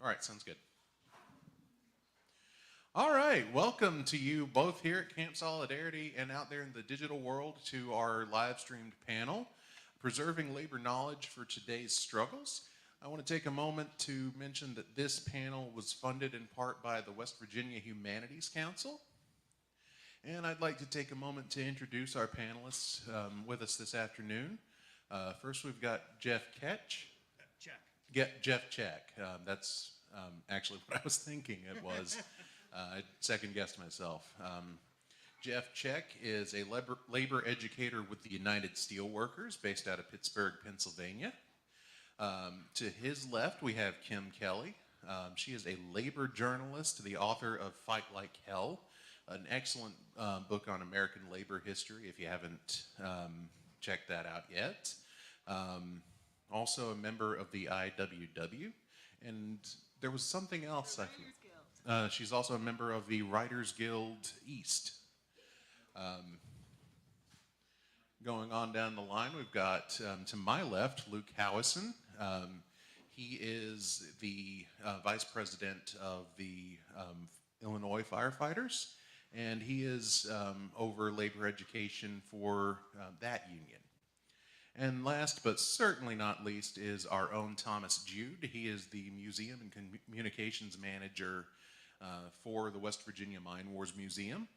All right, sounds good. All right, welcome to you both here at Camp Solidarity and out there in the digital world to our live streamed panel, Preserving Labor Knowledge for Today's Struggles. I want to take a moment to mention that this panel was funded in part by the West Virginia Humanities Council. And I'd like to take a moment to introduce our panelists with us this afternoon. First, we've got Jeff Ketch. Jeff Check. That's actually what I was thinking it was. I second-guessed myself. Jeff Check is a labor educator with the United Steelworkers based out of Pittsburgh, Pennsylvania. To his left, we have Kim Kelly. She is a labor journalist, the author of Fight Like Hell, an excellent book on American labor history if you haven't checked that out yet. Also a member of the IWW, and there was something else I feel. She's also a member of the Writers Guild East. Going on down the line, we've got to my left Luke Howison. He is the vice president of the Illinois Firefighters, and he is over labor education for that union. And last but certainly not least is our own Thomas Jude. He is the Museum and Communications Manager for the West Virginia Mine Wars Museum.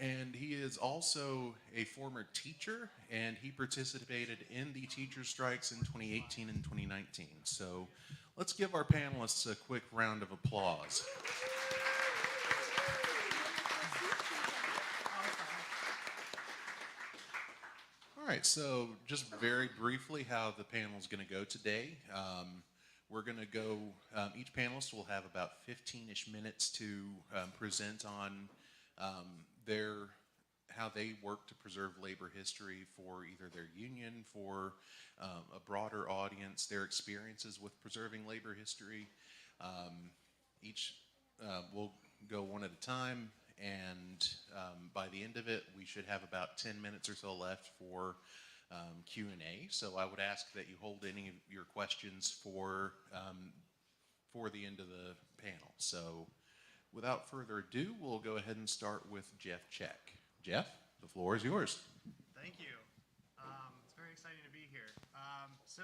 And he is also a former teacher, and he participated in the teacher strikes in 2018 and 2019. So let's give our panelists a quick round of applause. All right, so just very briefly how the panel is going to go today. We're going to go, each panelist will have about 15-ish minutes to present on how they work to preserve labor history for either their union, for a broader audience, their experiences with preserving labor history. Each will go one at a time, and by the end of it, we should have about 10 minutes or so left for Q&A. So I would ask that you hold any of your questions for the end of the panel. So without further ado, we'll go ahead and start with Jeff Check. Jeff, the floor is yours. Thank you. It's very exciting to be here. So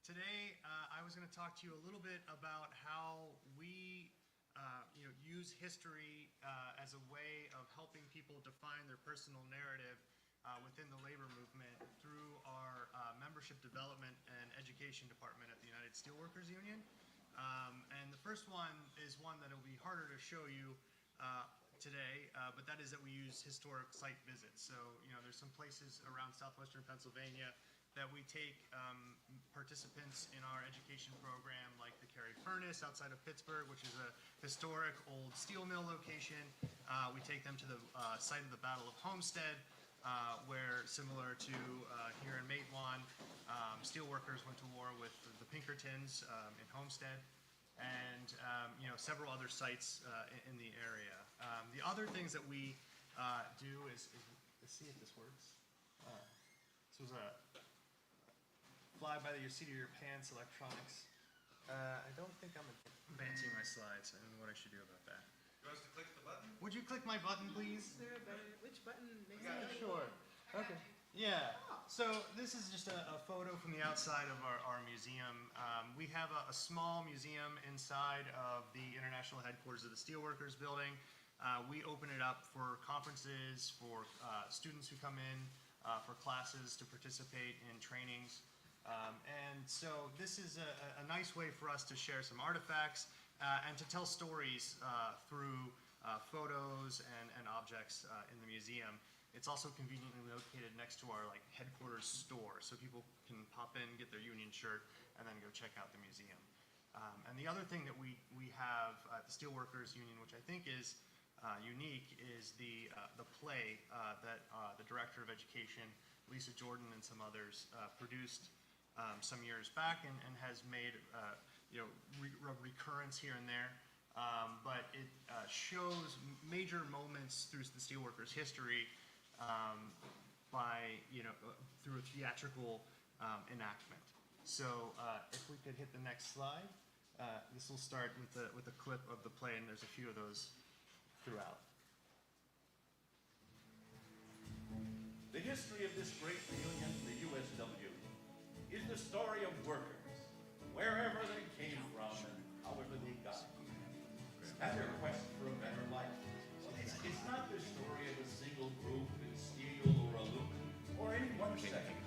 today I was going to talk to you a little bit about how we use history as a way of helping people define their personal narrative within the labor movement through our membership development and education department at the United Steelworkers Union. And the first one is one that will be harder to show you today, but that is that we use historic site visits. So, there's some places around southwestern Pennsylvania that we take participants in our education program, like the Cary Furnace outside of Pittsburgh, which is a historic old steel mill location. We take them to the site of the Battle of Homestead, where, similar to here in Matewan, steelworkers went to war with the Pinkertons in Homestead, and several other sites in the area. The other things that we do is let's see if this works. This was a fly by your seat of your pants electronics. I don't think I'm advancing my slides. I don't know what I should do about that. You want us to click the button? Would you click my button, please? Is there a button? Which button? Sure. Okay. Yeah. So this is just a photo from the outside of our museum. We have a small museum inside of the international headquarters of the Steelworkers Building. We open it up for conferences, for students who come in, for classes to participate in trainings. And so this is a nice way for us to share some artifacts and to tell stories through photos and objects in the museum. It's also conveniently located next to our headquarters store, so people can pop in, get their union shirt, and then go check out the museum. And the other thing that we have at the Steelworkers Union, which I think is unique, is the play that the Director of Education, Lisa Jordan, and some others produced some years back and has made recurrence here and there. But it shows major moments through the steelworkers' history through a theatrical enactment. So if we could hit the next slide. This will start with a clip of the play, and there's a few of those throughout. The history of this great union, the USW, is the story of workers, wherever they came from and however they got here, and their quest for a better life. It's not the story of a single group in steel or aluminum or any one sector.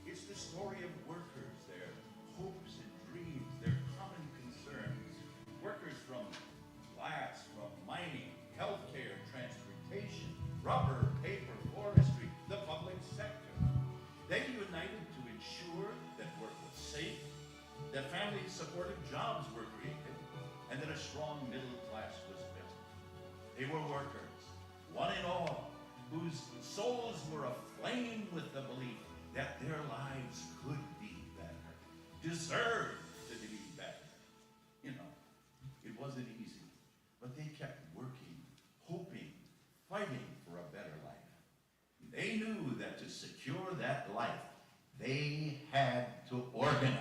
It's the story of workers, their hopes and dreams, their common concerns. Workers from glass, from mining, healthcare, transportation, rubber, paper, forestry, the public sector. They united to ensure that work was safe, that family-supported jobs were created, and that a strong middle class was built. They were workers, one and all, whose souls were aflame with the belief that their lives could be better, deserved to be better. You know, it wasn't easy, but they kept working, hoping, fighting for a better life. They knew that to secure that life, they had to organize.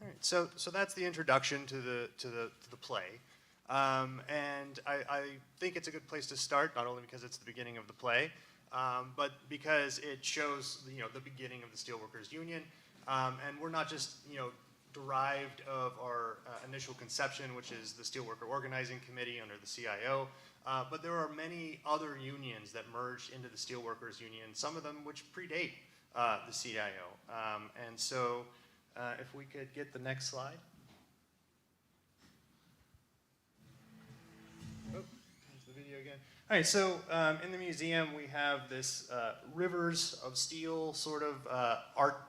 All right, so that's the introduction to the play, and I think it's a good place to start, not only because it's the beginning of the play, but because it shows the beginning of the Steelworkers Union, and we're not just derived of our initial conception, which is the Steelworker Organizing Committee under the CIO, but there are many other unions that merged into the Steelworkers Union, some of them which predate the CIO, and so. If we could get the next slide. Oh, there's the video again. All right, so in the museum we have this rivers of steel sort of art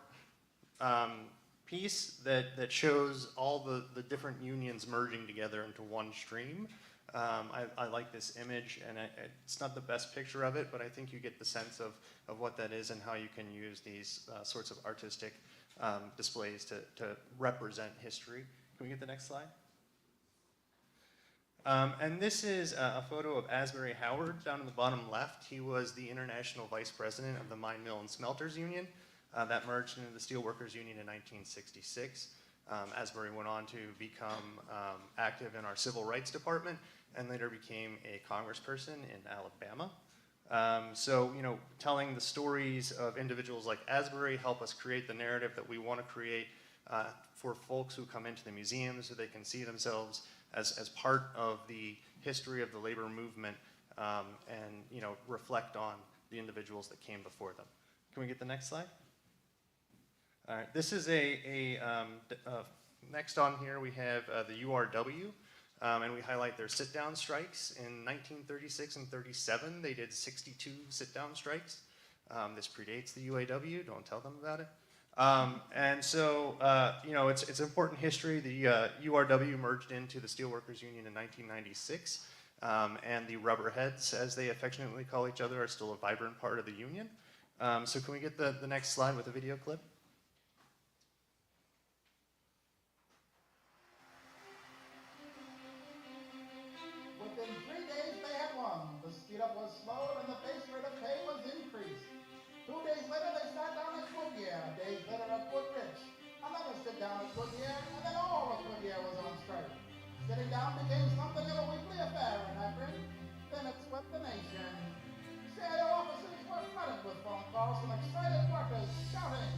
piece that shows all the different unions merging together into one stream. I like this image, and it's not the best picture of it, but I think you get the sense of what that is and how you can use these sorts of artistic displays to represent history. Can we get the next slide? And this is a photo of Asbury Howard down in the bottom left. He was the international vice president of the Mine, Mill, and Smelters Union that merged into the Steelworkers Union in 1966. Asbury went on to become active in our Civil Rights Department and later became a congressperson in Alabama. So, telling the stories of individuals like Asbury help us create the narrative that we want to create for folks who come into the museum so they can see themselves as part of the history of the labor movement and, reflect on the individuals that came before them. Can we get the next slide? All right, this is next on here we have the URW. And we highlight their sit-down strikes. In 1936 and 37, they did 62 sit-down strikes. This predates the UAW, don't tell them about it. And so, it's important history. The URW merged into the Steelworkers Union in 1996. And the Rubberheads, as they affectionately call each other, are still a vibrant part of the union. So can we get the next slide with a video clip? Within 3 days they had won. The speed up was slowed and the base rate of pay was increased. 2 days later they sat down at Goodyear. Days later at Woodridge. Another sit down at Goodyear, and then all of Goodyear was on strike. Sitting down became something of a weekly affair in Akron. Then it swept the nation. CIO offices were flooded with phone calls from excited workers shouting,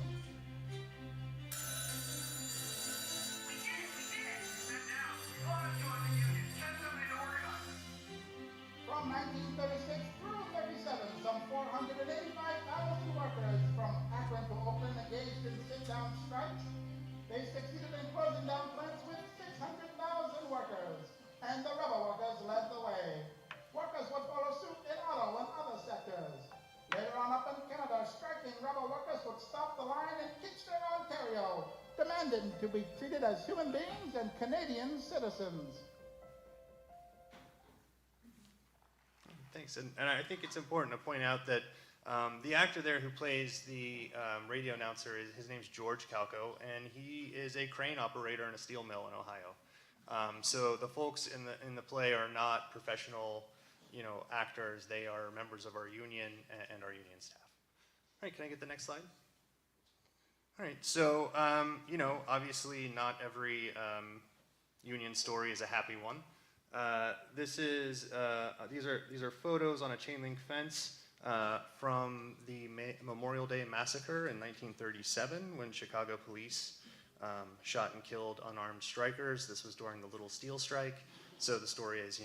From 1936 through 37, some 485,000 workers from Akron to Oakland engaged in sit-down strikes. They succeeded in closing down plants with 600,000 workers, and the rubber workers led the way. Workers would follow suit in auto and other sectors. Later on up in Canada, striking rubber workers would stop the line in Kitchener, Ontario, demanding to be treated as human beings and Canadian citizens. Thanks, and I think it's important to point out that the actor there who plays the radio announcer, his name's George Calco, and he is a crane operator in a steel mill in Ohio. So the folks in the play are not professional, actors. They are members of our union and our union staff. All right, can I get the next slide? All right, so, obviously not every union story is a happy one. These are photos on a chain link fence from the Memorial Day Massacre in 1937 when Chicago police shot and killed unarmed strikers. This was during the Little Steel Strike. So the story is,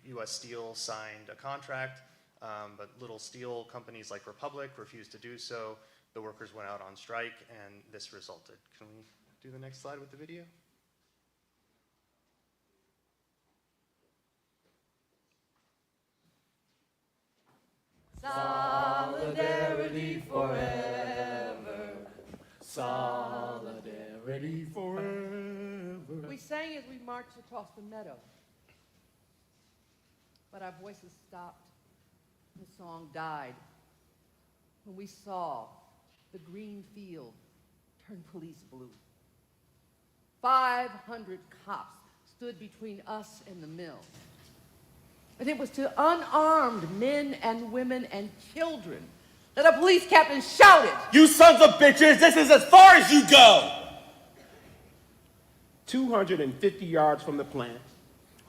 U.S. Steel signed a contract, but Little Steel companies like Republic refused to do so. The workers went out on strike, and this resulted. Can we do the next slide with the video? Solidarity forever. Solidarity forever. We sang as we marched across the meadow, but our voices stopped. The song died when we saw the green field turn police blue. 500 cops stood between us and the mill. And it was to unarmed men and women and children that a police captain shouted, You sons of bitches, this is as far as you go! 250 yards from the plant,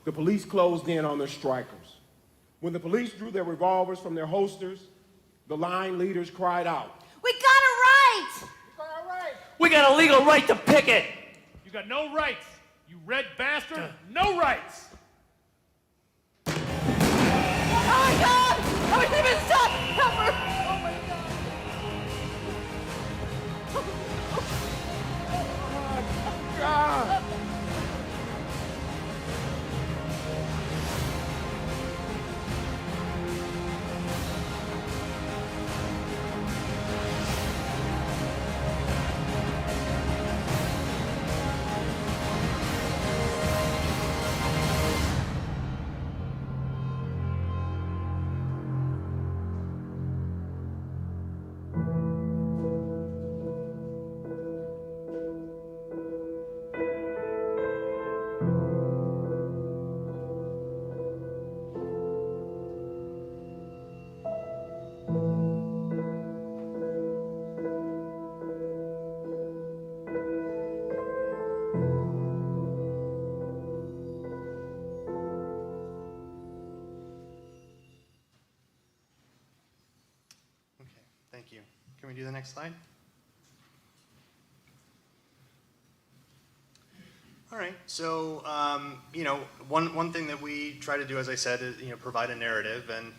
the police closed in on the strikers. When the police drew their revolvers from their holsters, the line leaders cried out, We got it right! All right. We got a legal right to picket! You got no rights, you red bastard! No rights! Oh my God! I was even stuck! Help her! Oh my God! God! Okay, thank you. Can we do the next slide? All right, so, one thing that we try to do, as I said, is, provide a narrative, and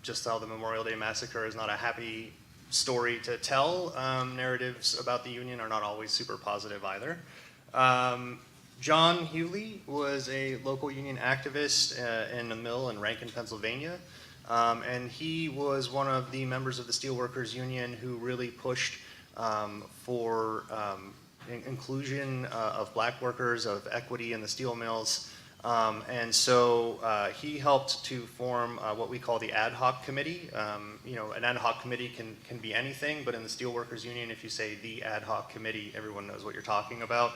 just how the Memorial Day Massacre is not a happy story to tell. Narratives about the Union are not always super positive either. John Hewley was a local union activist in a mill in Rankin, Pennsylvania. And he was one of the members of the Steelworkers Union who really pushed for inclusion of black workers, of equity in the steel mills. And so he helped to form what we call the ad hoc committee. An ad hoc committee can be anything, but in the Steelworkers Union, if you say the ad hoc committee, everyone knows what you're talking about.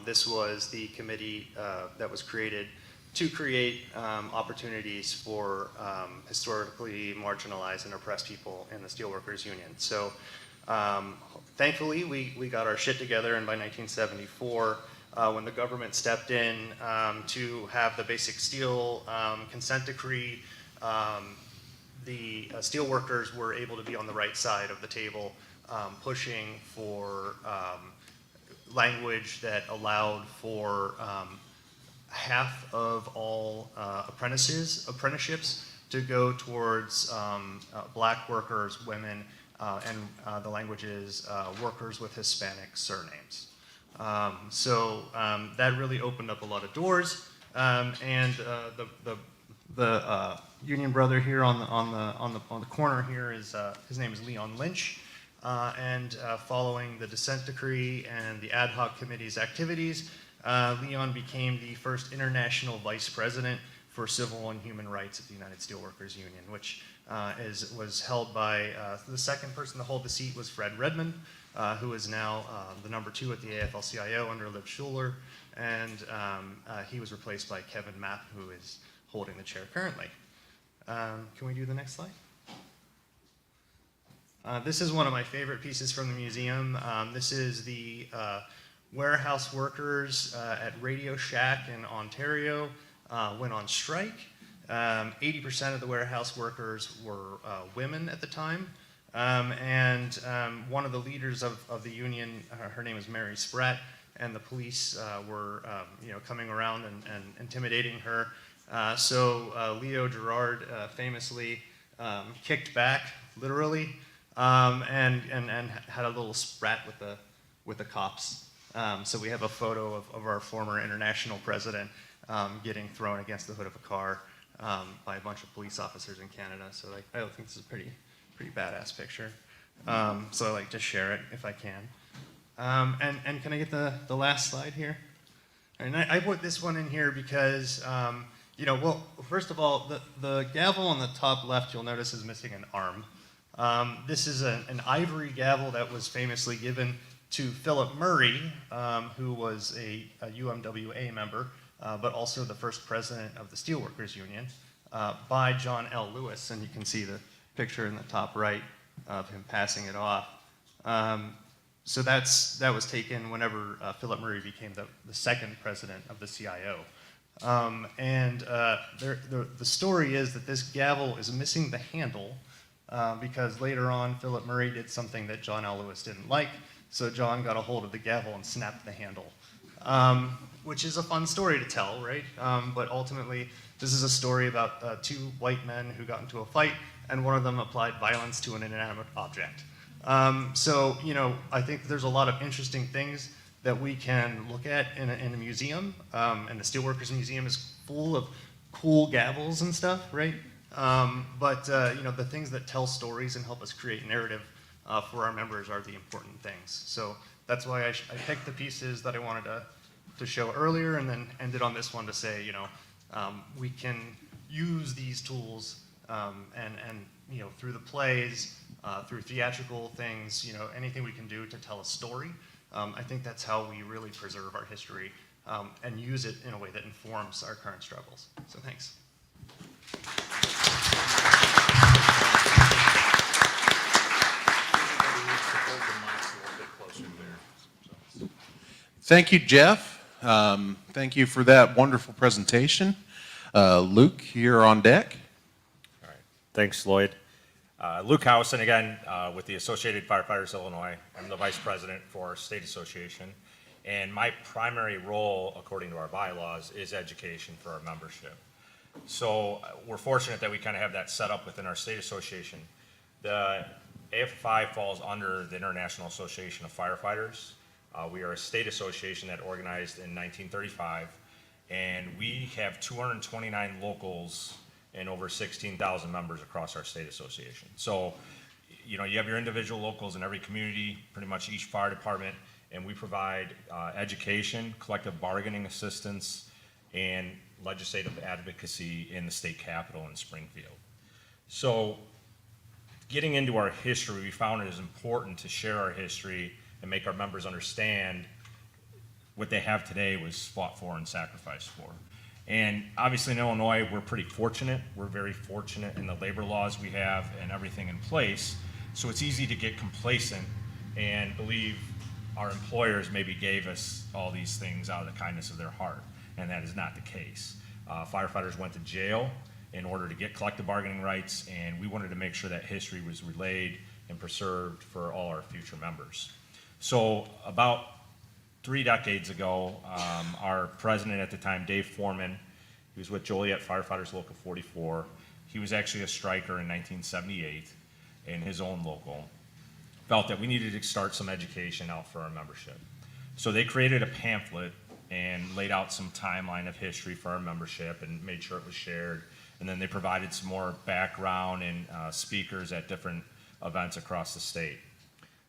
This was the committee that was created to create opportunities for historically marginalized and oppressed people in the Steelworkers Union. So thankfully, we got our shit together, and by 1974, when the government stepped in to have the Basic Steel Consent Decree, the steelworkers were able to be on the right side of the table, pushing for language that allowed for half of all apprenticeships to go towards black workers, women, and the language is workers with Hispanic surnames. So that really opened up a lot of doors, and the union brother here on the corner here is his name is Leon Lynch, and following the dissent decree and the ad hoc committee's activities, Leon became the first international vice president for civil and human rights at the United Steelworkers Union, which was held by the second person to hold the seat was Fred Redmond, who is now the number 2 at the AFL-CIO under Liv Schuler, and he was replaced by Kevin Mapp, who is holding the chair currently. Can we do the next slide? This is one of my favorite pieces from the museum. This is the warehouse workers at Radio Shack in Ontario went on strike. 80% of the warehouse workers were women at the time. One of the leaders of the union, her name is Mary Spratt, and the police were coming around and intimidating her. So Leo Gerard famously kicked back, literally, and had a little sprat with the cops. So we have a photo of our former international president getting thrown against the hood of a car by a bunch of police officers in Canada. So I think this is a pretty badass picture. So I like to share it if I can. And can I get the last slide here? And I put this one in here because, well, first of all, the gavel on the top left, you'll notice, is missing an arm. This is an ivory gavel that was famously given to Philip Murray, who was a UMWA member, but also the first president of the Steelworkers Union, by John L. Lewis. And you can see the picture in the top right of him passing it off. So that was taken whenever Philip Murray became the second president of the CIO. The story is that this gavel is missing the handle because later on Philip Murray did something that John L. Lewis didn't like, so John got a hold of the gavel and snapped the handle, which is a fun story to tell, right? But ultimately, this is a story about two white men who got into a fight, and one of them applied violence to an inanimate object. So, I think there's a lot of interesting things that we can look at in a museum, and the Steelworkers Museum is full of cool gavels and stuff, right? The things that tell stories and help us create narrative for our members are the important things. So that's why I picked the pieces that I wanted to show earlier, and then ended on this one to say, we can use these tools and through the plays, through theatrical things, anything we can do to tell a story. I think that's how we really preserve our history and use it in a way that informs our current struggles. So thanks. Thank you, Jeff. Thank you for that wonderful presentation. Luke, you're on deck. All right. Thanks, Lloyd. Luke Howson again with the Associated Firefighters Illinois. I'm the vice president for our state association, and my primary role, according to our bylaws, is education for our membership. So we're fortunate that we kind of have that set up within our state association. The AFFI falls under the International Association of Firefighters. We are a state association that organized in 1935, and we have 229 locals and over 16,000 members across our state association. So, you have your individual locals in every community, pretty much each fire department, and we provide education, collective bargaining assistance, and legislative advocacy in the state capitol in Springfield. So, getting into our history, we found it is important to share our history and make our members understand what they have today was fought for and sacrificed for. And obviously in Illinois, we're pretty fortunate. We're very fortunate in the labor laws we have and everything in place. So it's easy to get complacent and believe our employers maybe gave us all these things out of the kindness of their heart, and that is not the case. Firefighters went to jail in order to get collective bargaining rights, and we wanted to make sure that history was relayed and preserved for all our future members. So about 3 decades ago, our president at the time, Dave Foreman, he was with Joliet Firefighters Local 44. He was actually a striker in 1978 in his own local. Felt that we needed to start some education out for our membership. So they created a pamphlet and laid out some timeline of history for our membership and made sure it was shared. And then they provided some more background and speakers at different events across the state.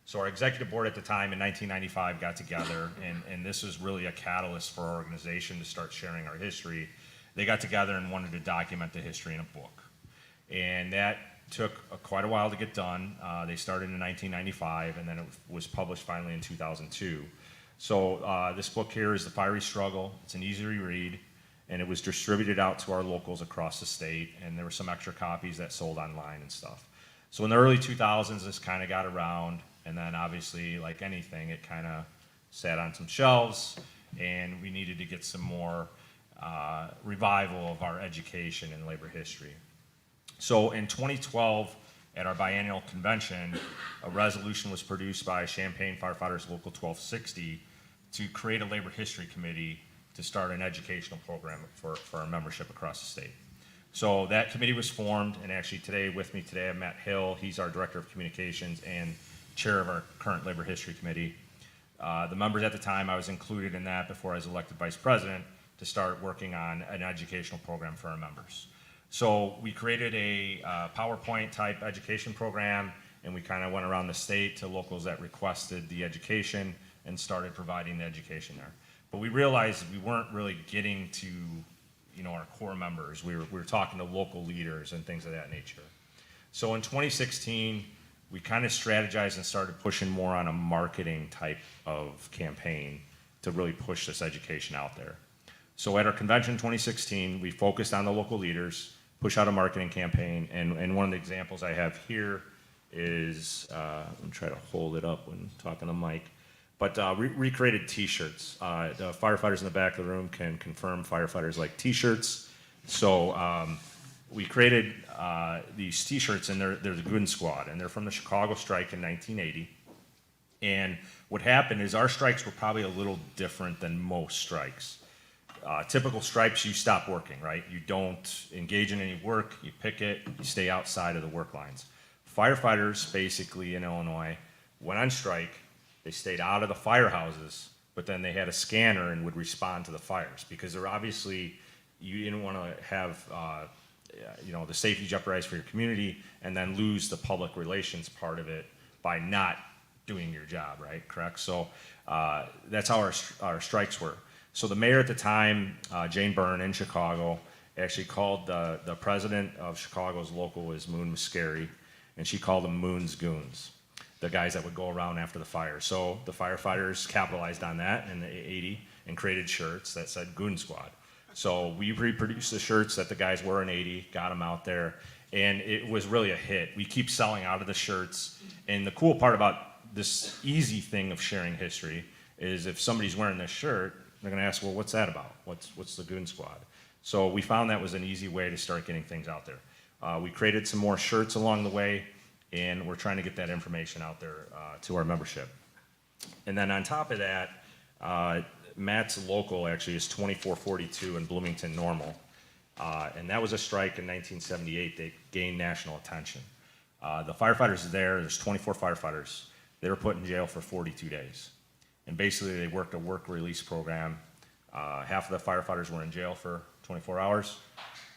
So our executive board at the time in 1995 got together, and this was really a catalyst for our organization to start sharing our history. They got together and wanted to document the history in a book. And that took quite a while to get done. They started in 1995, and then it was published finally in 2002. So this book here is The Fiery Struggle. It's an easy read, and it was distributed out to our locals across the state, and there were some extra copies that sold online and stuff. So in the early 2000s, this kind of got around, and then obviously, like anything, it kind of sat on some shelves, and we needed to get some more revival of our education in labor history. So in 2012, at our biennial convention, a resolution was produced by Champaign Firefighters Local 1260 to create a labor history committee to start an educational program for our membership across the state. So that committee was formed, and actually today, with me today, I have Matt Hill. He's our Director of Communications and Chair of our current Labor History Committee. The members at the time, I was included in that before I was elected Vice President to start working on an educational program for our members. So we created a PowerPoint type education program, and we kind of went around the state to locals that requested the education and started providing the education there. But we realized we weren't really getting to, our core members. We were talking to local leaders and things of that nature. So in 2016, we kind of strategized and started pushing more on a marketing type of campaign to really push this education out there. So at our convention in 2016, we focused on the local leaders, push out a marketing campaign, and one of the examples I have here is, I'm gonna try to hold it up when talking to Mike, but recreated t-shirts. The firefighters in the back of the room can confirm firefighters like t-shirts. So we created these t-shirts, and they're the Goon Squad, and they're from the Chicago strike in 1980. And what happened is our strikes were probably a little different than most strikes. Typical strikes, you stop working, right? You don't engage in any work, you picket, you stay outside of the work lines. Firefighters, basically in Illinois, went on strike, they stayed out of the firehouses, but then they had a scanner and would respond to the fires, because they're obviously, you didn't want to have the safety jeopardized for your community and then lose the public relations part of it by not doing your job, right? Correct? So that's how our strikes were. So the mayor at the time, Jane Byrne in Chicago, actually called the president of Chicago's local is Moon Muscari, and she called them Moon's Goons, the guys that would go around after the fire. So the firefighters capitalized on that in the 80 and created shirts that said Goon Squad. So we reproduced the shirts that the guys wore in 80, got them out there, and it was really a hit. We keep selling out of the shirts, and the cool part about this easy thing of sharing history is if somebody's wearing this shirt, they're gonna ask, well, what's that about? What's the Goon Squad? So we found that was an easy way to start getting things out there. We created some more shirts along the way, and we're trying to get that information out there to our membership. And then on top of that, Matt's local actually is 2442 in Bloomington Normal. And that was a strike in 1978 that gained national attention. The firefighters there's 24 firefighters. They were put in jail for 42 days. And basically they worked a work release program. Half of the firefighters were in jail for 24 hours.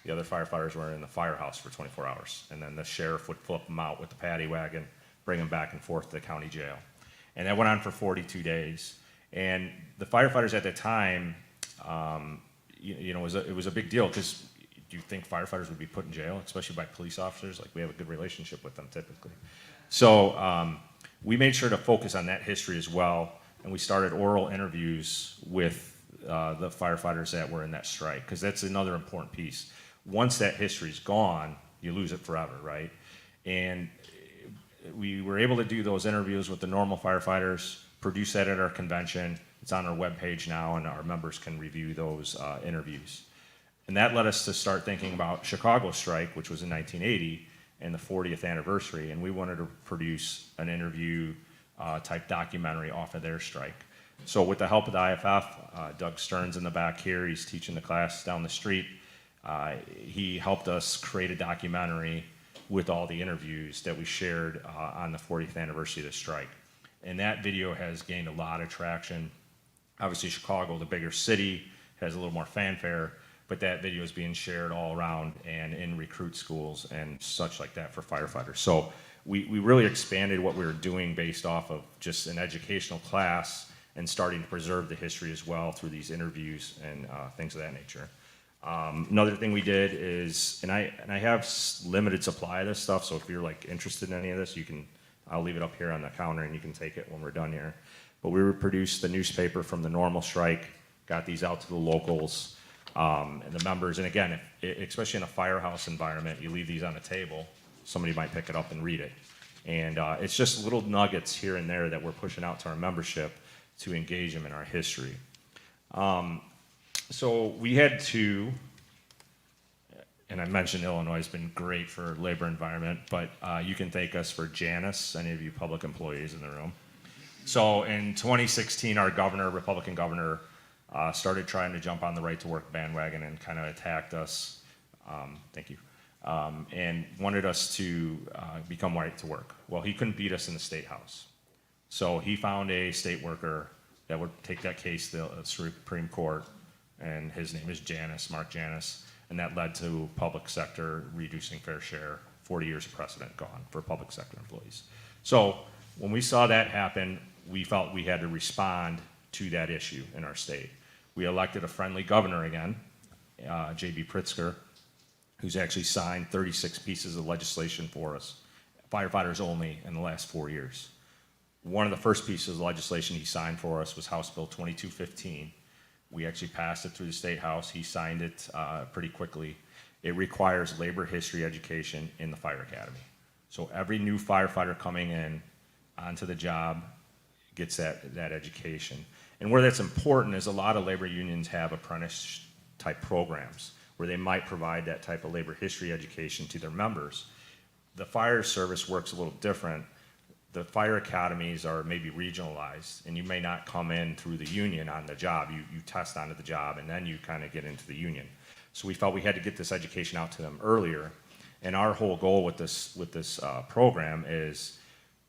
The other firefighters were in the firehouse for 24 hours. And then the sheriff would flip them out with the paddy wagon, bring them back and forth to the county jail. And that went on for 42 days. And the firefighters at the time, it was a big deal, because do you think firefighters would be put in jail, especially by police officers? Like, we have a good relationship with them typically. So we made sure to focus on that history as well, and we started oral interviews with the firefighters that were in that strike, because that's another important piece. Once that history's gone, you lose it forever, right? And we were able to do those interviews with the normal firefighters, produce that at our convention. It's on our webpage now, and our members can review those interviews. And that led us to start thinking about Chicago's strike, which was in 1980, and the 40th anniversary, and we wanted to produce an interview type documentary off of their strike. So with the help of the IFF, Doug Stearns in the back here, he's teaching the class down the street. He helped us create a documentary with all the interviews that we shared on the 40th anniversary of the strike. And that video has gained a lot of traction. Obviously Chicago, the bigger city, has a little more fanfare, but that video is being shared all around and in recruit schools and such like that for firefighters. So we really expanded what we were doing based off of just an educational class and starting to preserve the history as well through these interviews and things of that nature. Another thing we did is, and I have limited supply of this stuff, so if you're like interested in any of this, I'll leave it up here on the counter and you can take it when we're done here. But we reproduced the newspaper from the normal strike, got these out to the locals, and the members. And again, especially in a firehouse environment, you leave these on the table somebody might pick it up and read it. And it's just little nuggets here and there that we're pushing out to our membership to engage them in our history. So we had to, and I mentioned Illinois has been great for labor environment, but you can thank us for Janice, any of you public employees in the room. So in 2016, our governor, Republican governor, started trying to jump on the right to work bandwagon and kind of attacked us, thank you, and wanted us to become right to work. Well, he couldn't beat us in the state house. So he found a state worker that would take that case to the Supreme Court, and his name is Janice, Mark Janice, and that led to public sector reducing fair share, 40 years of precedent gone for public sector employees. So when we saw that happen, we felt we had to respond to that issue in our state. We elected a friendly governor again, J.B. Pritzker, who's actually signed 36 pieces of legislation for us, firefighters only, in the last 4 years. One of the first pieces of legislation he signed for us was House Bill 2215. We actually passed it through the State House. He signed it pretty quickly. It requires labor history education in the fire academy. So every new firefighter coming in onto the job gets that education. And where that's important is a lot of labor unions have apprentice type programs where they might provide that type of labor history education to their members. The fire service works a little different. The fire academies are maybe regionalized, and you may not come in through the union on the job. You test onto the job, and then you kind of get into the union. So we felt we had to get this education out to them earlier. And our whole goal with this program is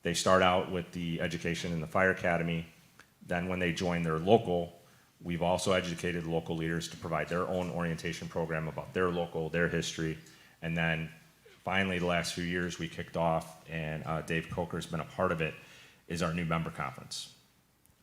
they start out with the education in the fire academy. Then when they join their local, we've also educated local leaders to provide their own orientation program about their local, their history. And then finally, the last few years we kicked off, and Dave Coker's been a part of it, is our new member conference.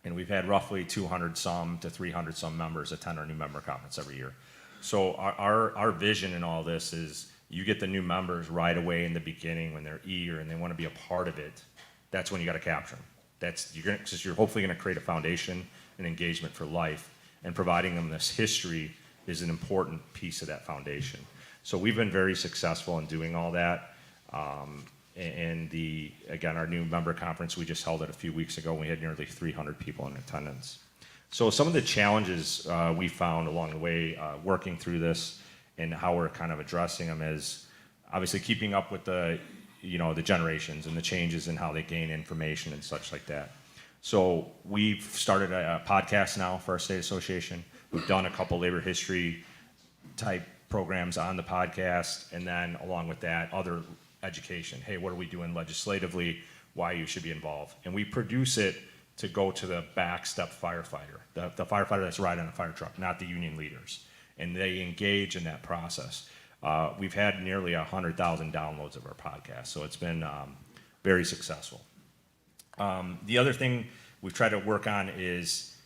And we've had roughly 200 some to 300 some members attend our new member conference every year. So our vision in all this is you get the new members right away in the beginning when they're eager and they want to be a part of it. That's when you got to capture them. Because you're hopefully going to create a foundation and engagement for life, and providing them this history is an important piece of that foundation. So we've been very successful in doing all that. And again, our new member conference, we just held it a few weeks ago, and we had nearly 300 people in attendance. So some of the challenges we found along the way working through this and how we're kind of addressing them is obviously keeping up with the generations and the changes in how they gain information and such like that. So we've started a podcast now for our state association. We've done a couple labor history type programs on the podcast, and then along with that, other education. Hey, what are we doing legislatively? Why you should be involved. And we produce it to go to the backstep firefighter, the firefighter that's riding on a fire truck, not the union leaders. And they engage in that process. We've had nearly 100,000 downloads of our podcast, so it's been very successful. The other thing we've tried to work on is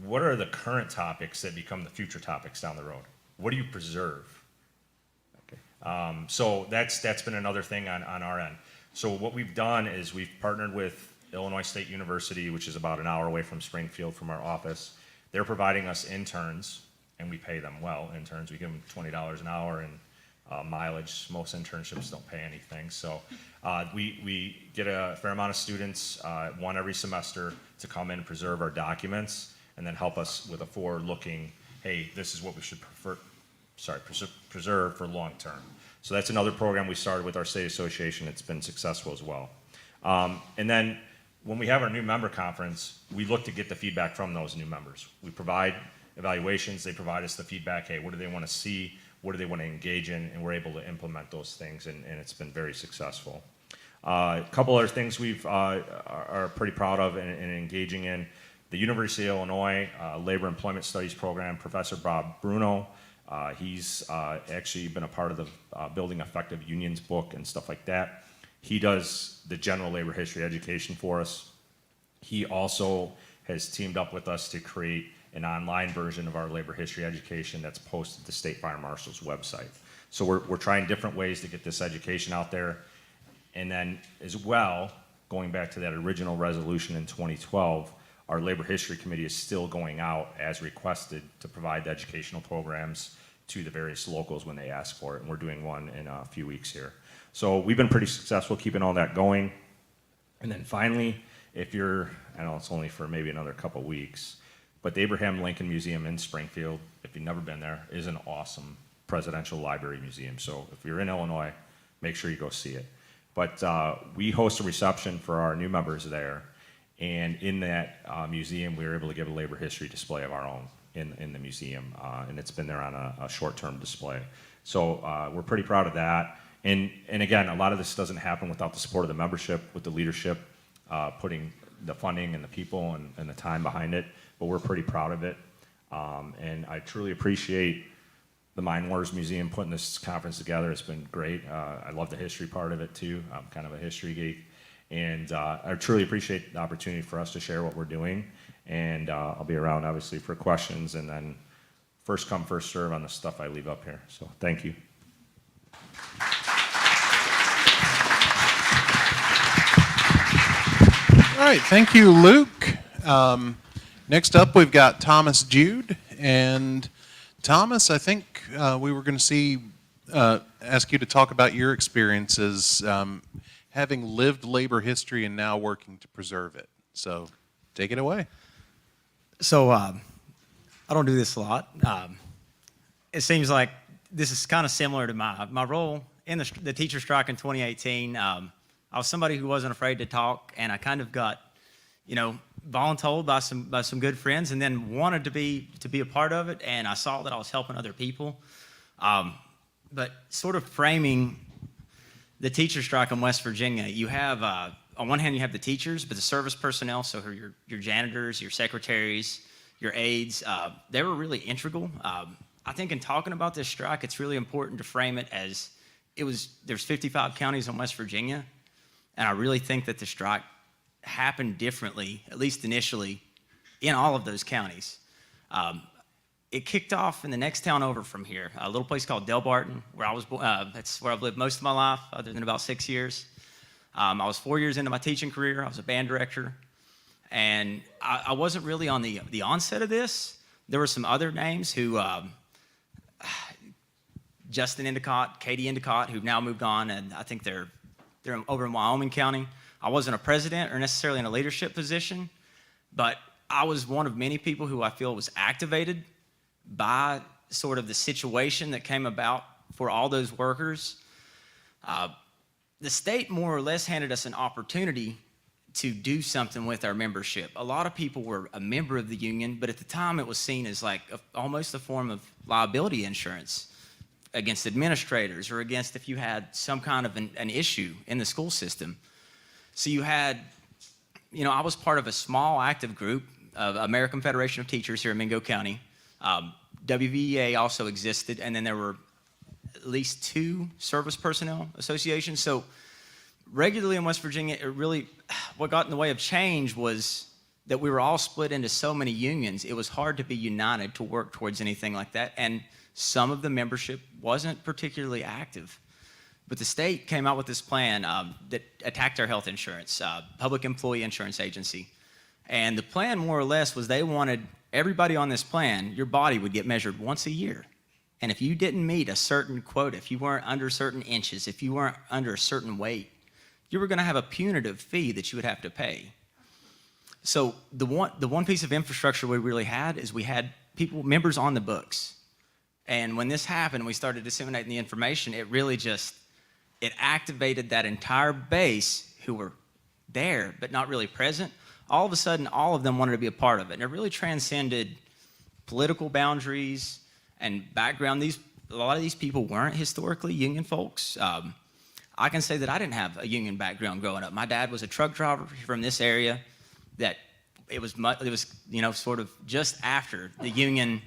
what are the current topics that become the future topics down the road? What do you preserve? Okay. So that's been another thing on our end. So what we've done is we've partnered with Illinois State University, which is about an hour away from Springfield from our office. They're providing us interns, and we pay them well. Interns, we give them $20 an hour and mileage. Most internships don't pay anything. So we get a fair amount of students, one every semester, to come in and preserve our documents, and then help us with a forward-looking, hey, this is what we should preserve for long term. So that's another program we started with our state association. It's been successful as well. And then when we have our new member conference, we look to get the feedback from those new members. We provide evaluations, they provide us the feedback, hey, what do they want to see, what do they want to engage in, and we're able to implement those things, and it's been very successful. A couple other things we are pretty proud of and engaging in. The University of Illinois Labor Employment Studies program, Professor Bob Bruno, he's actually been a part of the Building Effective Unions book and stuff like that. He does the general labor history education for us. He also has teamed up with us to create an online version of our labor history education that's posted to State Fire Marshal's website. So we're trying different ways to get this education out there. And then as well, going back to that original resolution in 2012, our Labor History Committee is still going out as requested to provide the educational programs to the various locals when they ask for it, and we're doing one in a few weeks here. So we've been pretty successful keeping all that going. And then finally, if you're, I know it's only for maybe another couple weeks, but the Abraham Lincoln Museum in Springfield, if you've never been there, is an awesome presidential library museum. So if you're in Illinois, make sure you go see it. But we host a reception for our new members there. And in that museum, we were able to give a labor history display of our own in the museum. And it's been there on a short-term display. So we're pretty proud of that. And again, a lot of this doesn't happen without the support of the membership, with the leadership putting the funding and the people and the time behind it. But we're pretty proud of it. And I truly appreciate the Mine Wars Museum putting this conference together. It's been great. I love the history part of it too. I'm kind of a history geek. And I truly appreciate the opportunity for us to share what we're doing. And I'll be around, obviously, for questions. And then first come, first serve on the stuff I leave up here. So thank you. All right, thank you, Luke. Next up, we've got Thomas Jude. And Thomas, I think we were going to ask you to talk about your experiences having lived labor history and now working to preserve it. So take it away. So I don't do this a lot. It seems like this is kind of similar to my role in the teacher strike in 2018. I was somebody who wasn't afraid to talk, and I kind of got, voluntold by some good friends, and then wanted to be a part of it. And I saw that I was helping other people, but sort of framing the teacher strike in West Virginia. You have on one hand you have the teachers, but the service personnel, so your janitors, your secretaries, your aides, they were really integral. I think in talking about this strike, it's really important to frame it as there's 55 counties in West Virginia, and I really think that the strike happened differently, at least initially, in all of those counties. It kicked off in the next town over from here, a little place called Delbarton, where I was born. That's where I've lived most of my life, other than about 6 years. I was 4 years into my teaching career. I was a band director, and I wasn't really on the onset of this. There were some other names who, Justin Endicott, Katie Endicott, who've now moved on, and I think they're over in Wyoming County. I wasn't a president or necessarily in a leadership position, but I was one of many people who I feel was activated by sort of the situation that came about for all those workers. The state more or less handed us an opportunity to do something with our membership. A lot of people were a member of the union, but at the time it was seen as like almost a form of liability insurance against administrators or against if you had some kind of an issue in the school system. So you had, I was part of a small active group of American Federation of Teachers here in Mingo County. WVEA also existed, and then there were at least 2 service personnel associations. So regularly in West Virginia, what got in the way of change was that we were all split into so many unions. It was hard to be united to work towards anything like that, and some of the membership wasn't particularly active. But the state came out with this plan that attacked our health insurance, Public Employee Insurance Agency. And the plan more or less was they wanted everybody on this plan, your body would get measured once a year. And if you didn't meet a certain quota, if you weren't under certain inches, if you weren't under a certain weight, you were going to have a punitive fee that you would have to pay. So the one piece of infrastructure we really had is we had members on the books. And when this happened, we started disseminating the information, it activated that entire base who were there but not really present. All of a sudden, all of them wanted to be a part of it. And it really transcended political boundaries and background. A lot of these people weren't historically union folks. I can say that I didn't have a union background growing up. My dad was a truck driver from this area. That it was sort of just after the union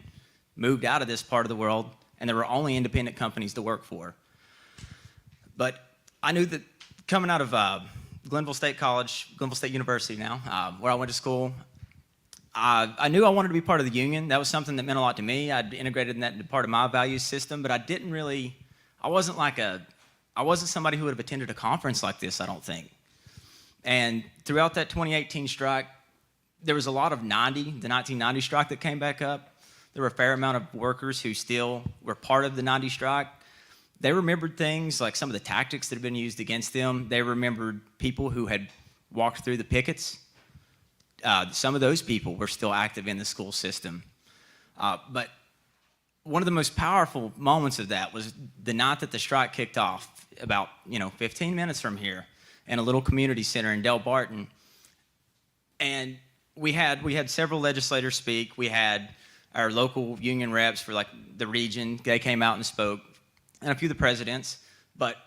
moved out of this part of the world, and there were only independent companies to work for. But I knew that coming out of Glenville State University now, where I went to school, I knew I wanted to be part of the union. That was something that meant a lot to me. I'd integrated that into part of my value system, but I wasn't somebody who would have attended a conference like this, I don't think. And throughout that 2018 strike, there was a lot of the 1990 strike that came back up. There were a fair amount of workers who still were part of the 90 strike. They remembered things like some of the tactics that had been used against them. They remembered people who had walked through the pickets. Some of those people were still active in the school system. But one of the most powerful moments of that was the night that the strike kicked off, about 15 minutes from here, in a little community center in Del Barton. And we had several legislators speak. We had our local union reps for like the region. They came out and spoke, and a few of the presidents. But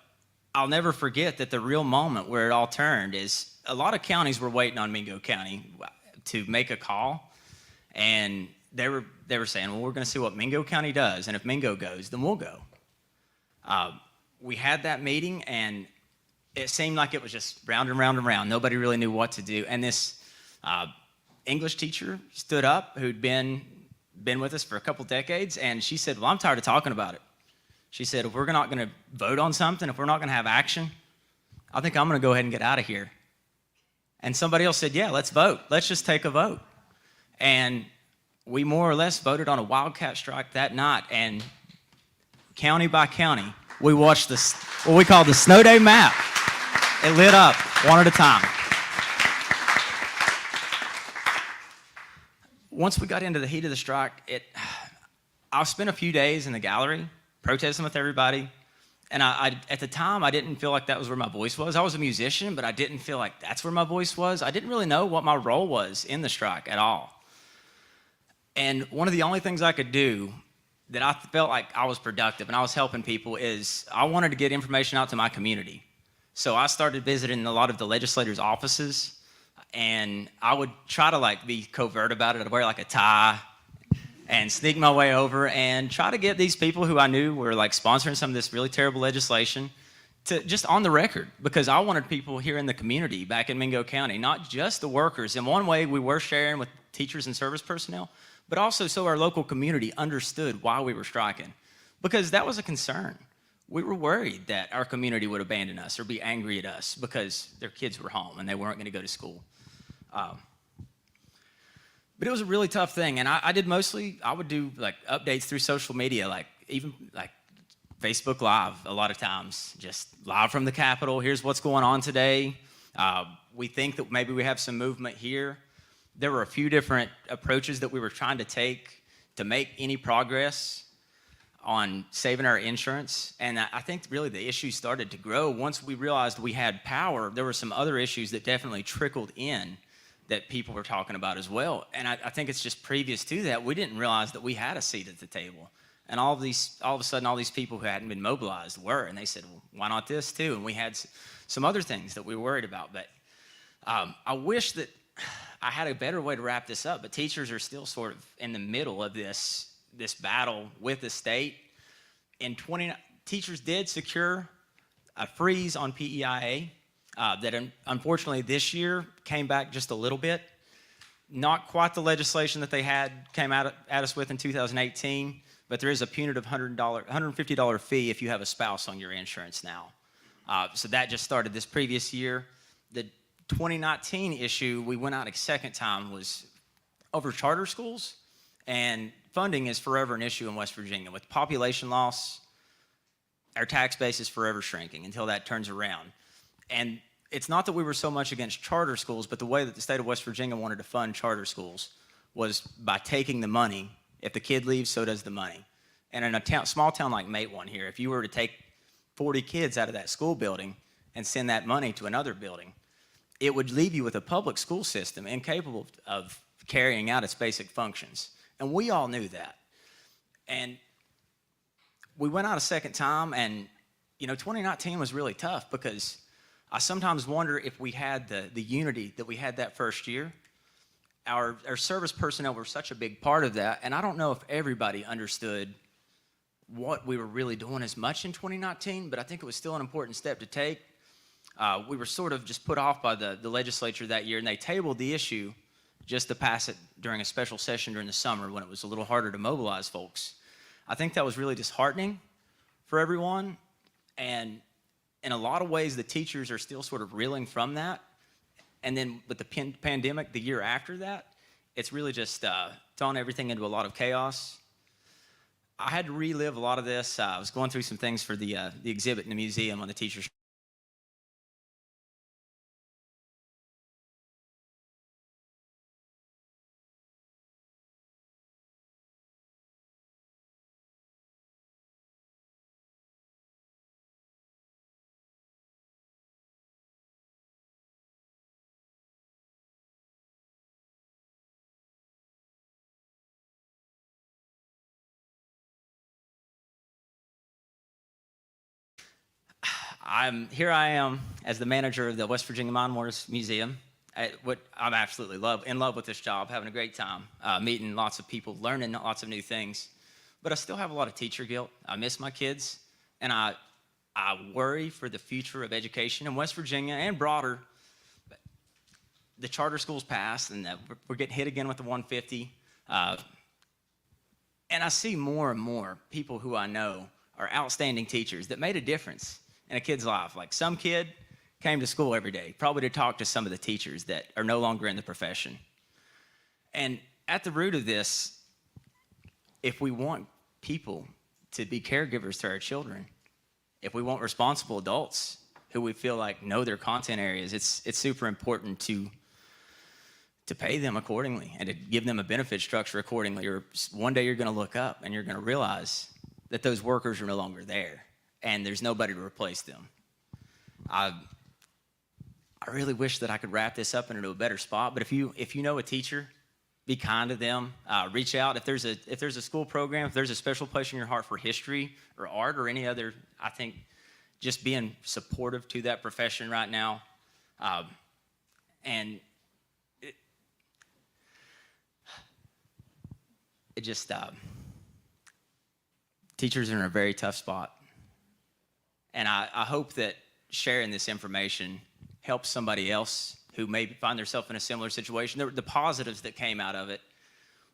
I'll never forget that the real moment where it all turned is a lot of counties were waiting on Mingo County to make a call, and they were saying, well, we're going to see what Mingo County does, and if Mingo goes, then we'll go. We had that meeting, and it seemed like it was just round and round and round. Nobody really knew what to do, and this English teacher stood up who'd been with us for a couple decades, and she said, well, I'm tired of talking about it. She said, if we're not going to vote on something, if we're not going to have action, I think I'm going to go ahead and get out of here. And somebody else said, yeah, let's vote. Let's just take a vote. And we more or less voted on a wildcat strike that night, and county by county, we watched what we call the snow day map. It lit up one at a time. Once we got into the heat of the strike, I spent a few days in the gallery protesting with everybody. And I at the time, I didn't feel like that was where my voice was. I was a musician, but I didn't feel like that's where my voice was. I didn't really know what my role was in the strike at all. And one of the only things I could do that I felt like I was productive and I was helping people is I wanted to get information out to my community. So I started visiting a lot of the legislators' offices, and I would try to be covert about it. I'd wear a tie and sneak my way over and try to get these people who I knew were sponsoring some of this really terrible legislation to just on the record, because I wanted people here in the community back in Mingo County, not just the workers. In one way, we were sharing with teachers and service personnel, but also so our local community understood why we were striking, because that was a concern. We were worried that our community would abandon us or be angry at us because their kids were home and they weren't going to go to school. But it was a really tough thing, and I would do updates through social media, even Facebook Live a lot of times, just live from the Capitol. Here's what's going on today. We think that maybe we have some movement here. There were a few different approaches that we were trying to take to make any progress on saving our insurance, and I think really the issue started to grow once we realized we had power. There were some other issues that definitely trickled in that people were talking about as well, and I think it's just previous to that, we didn't realize that we had a seat at the table, and all of a sudden, all these people who hadn't been mobilized were, and they said, well, why not this too? And we had some other things that we were worried about, but I wish that I had a better way to wrap this up, but teachers are still sort of in the middle of this battle with the state. Teachers did secure a freeze on PEIA that unfortunately this year came back just a little bit. Not quite the legislation that they came at us with in 2018, but there is a punitive $150 fee if you have a spouse on your insurance now. So that just started this previous year. The 2019 issue we went out a second time was over charter schools, and funding is forever an issue in West Virginia. With population loss, our tax base is forever shrinking until that turns around. And it's not that we were so much against charter schools, but the way that the state of West Virginia wanted to fund charter schools was by taking the money. If the kid leaves, so does the money. And in a small town like Matewan here, if you were to take 40 kids out of that school building and send that money to another building, it would leave you with a public school system incapable of carrying out its basic functions. And we all knew that. And we went out a second time, and 2019 was really tough because I sometimes wonder if we had the unity that we had that first year. Our service personnel were such a big part of that, and I don't know if everybody understood what we were really doing as much in 2019, but I think it was still an important step to take. We were sort of just put off by the legislature that year, and they tabled the issue just to pass it during a special session during the summer when it was a little harder to mobilize folks. I think that was really disheartening for everyone, and in a lot of ways, the teachers are still sort of reeling from that. And then with the pandemic the year after that, it's really just thrown everything into a lot of chaos. I had to relive a lot of this. I was going through some things for the exhibit in the museum on the teachers. I am as the manager of the West Virginia Mine Wars Museum. I'm absolutely in love with this job, having a great time, meeting lots of people, learning lots of new things. But I still have a lot of teacher guilt. I miss my kids, and I worry for the future of education in West Virginia and broader. The charter schools passed, and we're getting hit again with the 150. And I see more and more people who I know are outstanding teachers that made a difference in a kid's life. Like some kid came to school every day, probably to talk to some of the teachers that are no longer in the profession. And at the root of this, if we want people to be caregivers to our children, if we want responsible adults who we feel like know their content areas, it's super important to pay them accordingly and to give them a benefit structure accordingly. Or one day you're going to look up and you're going to realize that those workers are no longer there and there's nobody to replace them. I really wish that I could wrap this up into a better spot, but if you know a teacher, be kind to them. Reach out if there's a school program, if there's a special place in your heart for history or art or any other. I think just being supportive to that profession right now, and it just teachers are in a very tough spot, and I hope that sharing this information helps somebody else who may find themselves in a similar situation. The positives that came out of it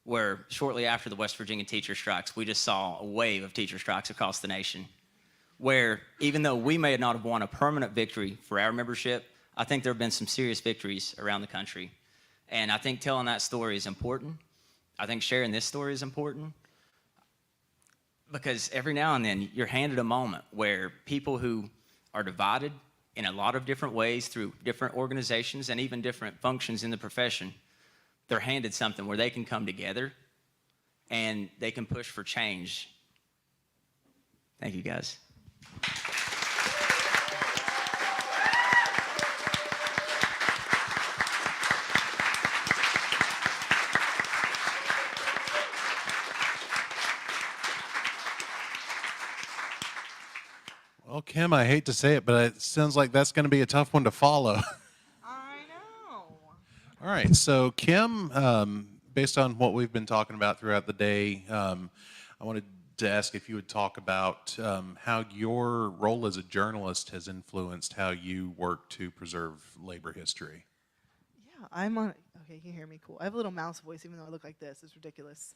were shortly after the West Virginia teacher strikes, we just saw a wave of teacher strikes across the nation, where even though we may not have won a permanent victory for our membership, I think there have been some serious victories around the country. And I think telling that story is important. I think sharing this story is important, because every now and then you're handed a moment where people who are divided in a lot of different ways through different organizations and even different functions in the profession, they're handed something where they can come together and they can push for change. Thank you, guys. Well, Kim, I hate to say it, but it sounds like that's going to be a tough one to follow. I know. All right, so Kim, based on what we've been talking about throughout the day, I wanted to ask if you would talk about how your role as a journalist has influenced how you work to preserve labor history. Yeah, I'm on. Okay, you can hear me. Cool. I have a little mouse voice, even though I look like this. It's ridiculous.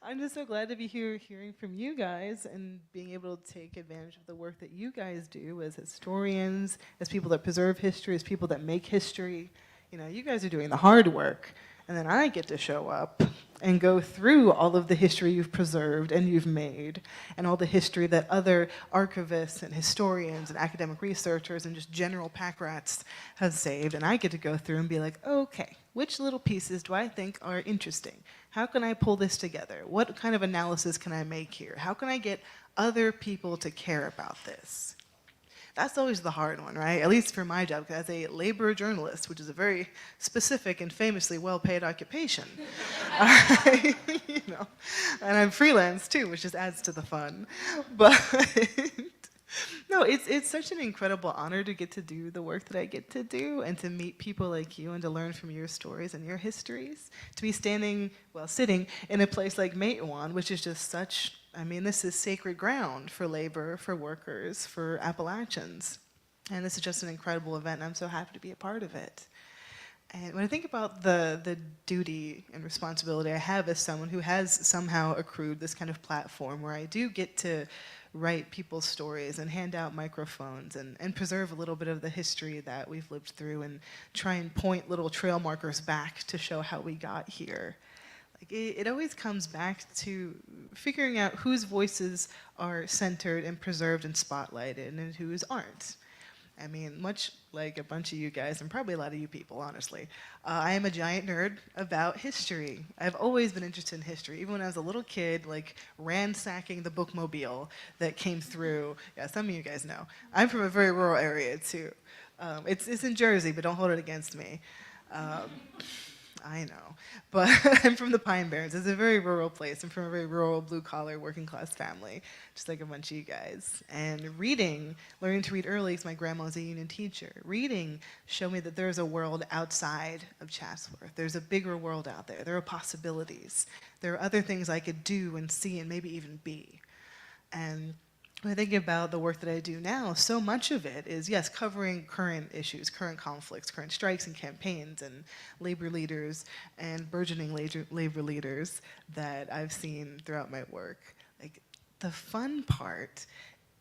I'm just so glad to be here hearing from you guys and being able to take advantage of the work that you guys do as historians, as people that preserve history, as people that make history. You know, you guys are doing the hard work, and then I get to show up and go through all of the history you've preserved and you've made, and all the history that other archivists and historians and academic researchers and just general pack rats have saved. And I get to go through and be like, okay, which little pieces do I think are interesting? How can I pull this together? What kind of analysis can I make here? How can I get other people to care about this? That's always the hard one, right? At least for my job, as a labor journalist, which is a very specific and famously well-paid occupation. You know, and I'm freelance too, which just adds to the fun. But no, it's such an incredible honor to get to do the work that I get to do and to meet people like you and to learn from your stories and your histories. To be sitting in a place like Matewan, which is just such, I mean, this is sacred ground for labor, for workers, for Appalachians. And this is just an incredible event, and I'm so happy to be a part of it. And when I think about the duty and responsibility I have as someone who has somehow accrued this kind of platform where I do get to write people's stories and hand out microphones and preserve a little bit of the history that we've lived through and try and point little trail markers back to show how we got here. Like it always comes back to figuring out whose voices are centered and preserved and spotlighted and whose aren't. I mean, much like a bunch of you guys, and probably a lot of you people, honestly, I am a giant nerd about history. I've always been interested in history, even when I was a little kid, like ransacking the bookmobile that came through. Yeah, some of you guys know. I'm from a very rural area, too. It's in Jersey, but don't hold it against me. I know, but I'm from the Pine Barrens. It's a very rural place. I'm from a very rural, blue-collar, working-class family, just like a bunch of you guys. And reading, learning to read early, because my grandma was a union teacher. Reading showed me that there's a world outside of Chatsworth. There's a bigger world out there. There are possibilities. There are other things I could do and see and maybe even be. And when I think about the work that I do now, so much of it is, yes, covering current issues, current conflicts, current strikes and campaigns and labor leaders and burgeoning labor leaders that I've seen throughout my work. Like, the fun part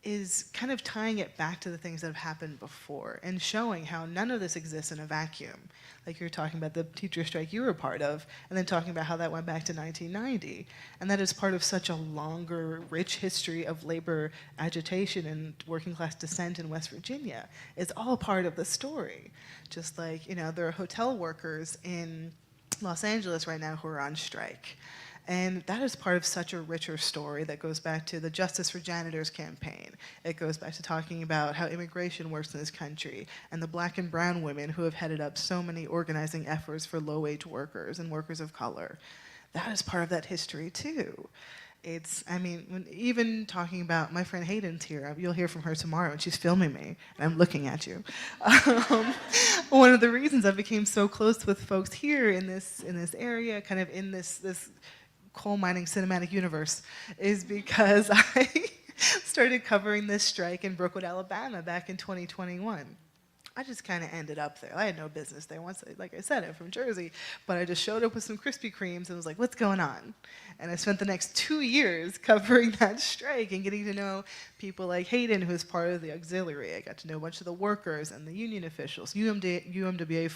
is kind of tying it back to the things that have happened before and showing how none of this exists in a vacuum. Like you were talking about the teacher strike you were a part of, and then talking about how that went back to 1990. And that is part of such a longer, rich history of labor agitation and working class dissent in West Virginia. It's all part of the story. Just like, you know, there are hotel workers in Los Angeles right now who are on strike. And that is part of such a richer story that goes back to the Justice for Janitors campaign. It goes back to talking about how immigration works in this country and the black and brown women who have headed up so many organizing efforts for low-wage workers and workers of color. That is part of that history too. I mean, even talking about my friend Hayden's here, you'll hear from her tomorrow, and she's filming me, and I'm looking at you. One of the reasons I became so close with folks here in this area, kind of in this coal mining cinematic universe, is because I started covering this strike in Brookwood, Alabama back in 2021. I just kind of ended up there. I had no business there. Once, like I said, I'm from Jersey, but I just showed up with some Krispy Kremes and was like, what's going on? And I spent the next 2 years covering that strike and getting to know people like Hayden, who was part of the auxiliary. I got to know a bunch of the workers and the union officials, UMWA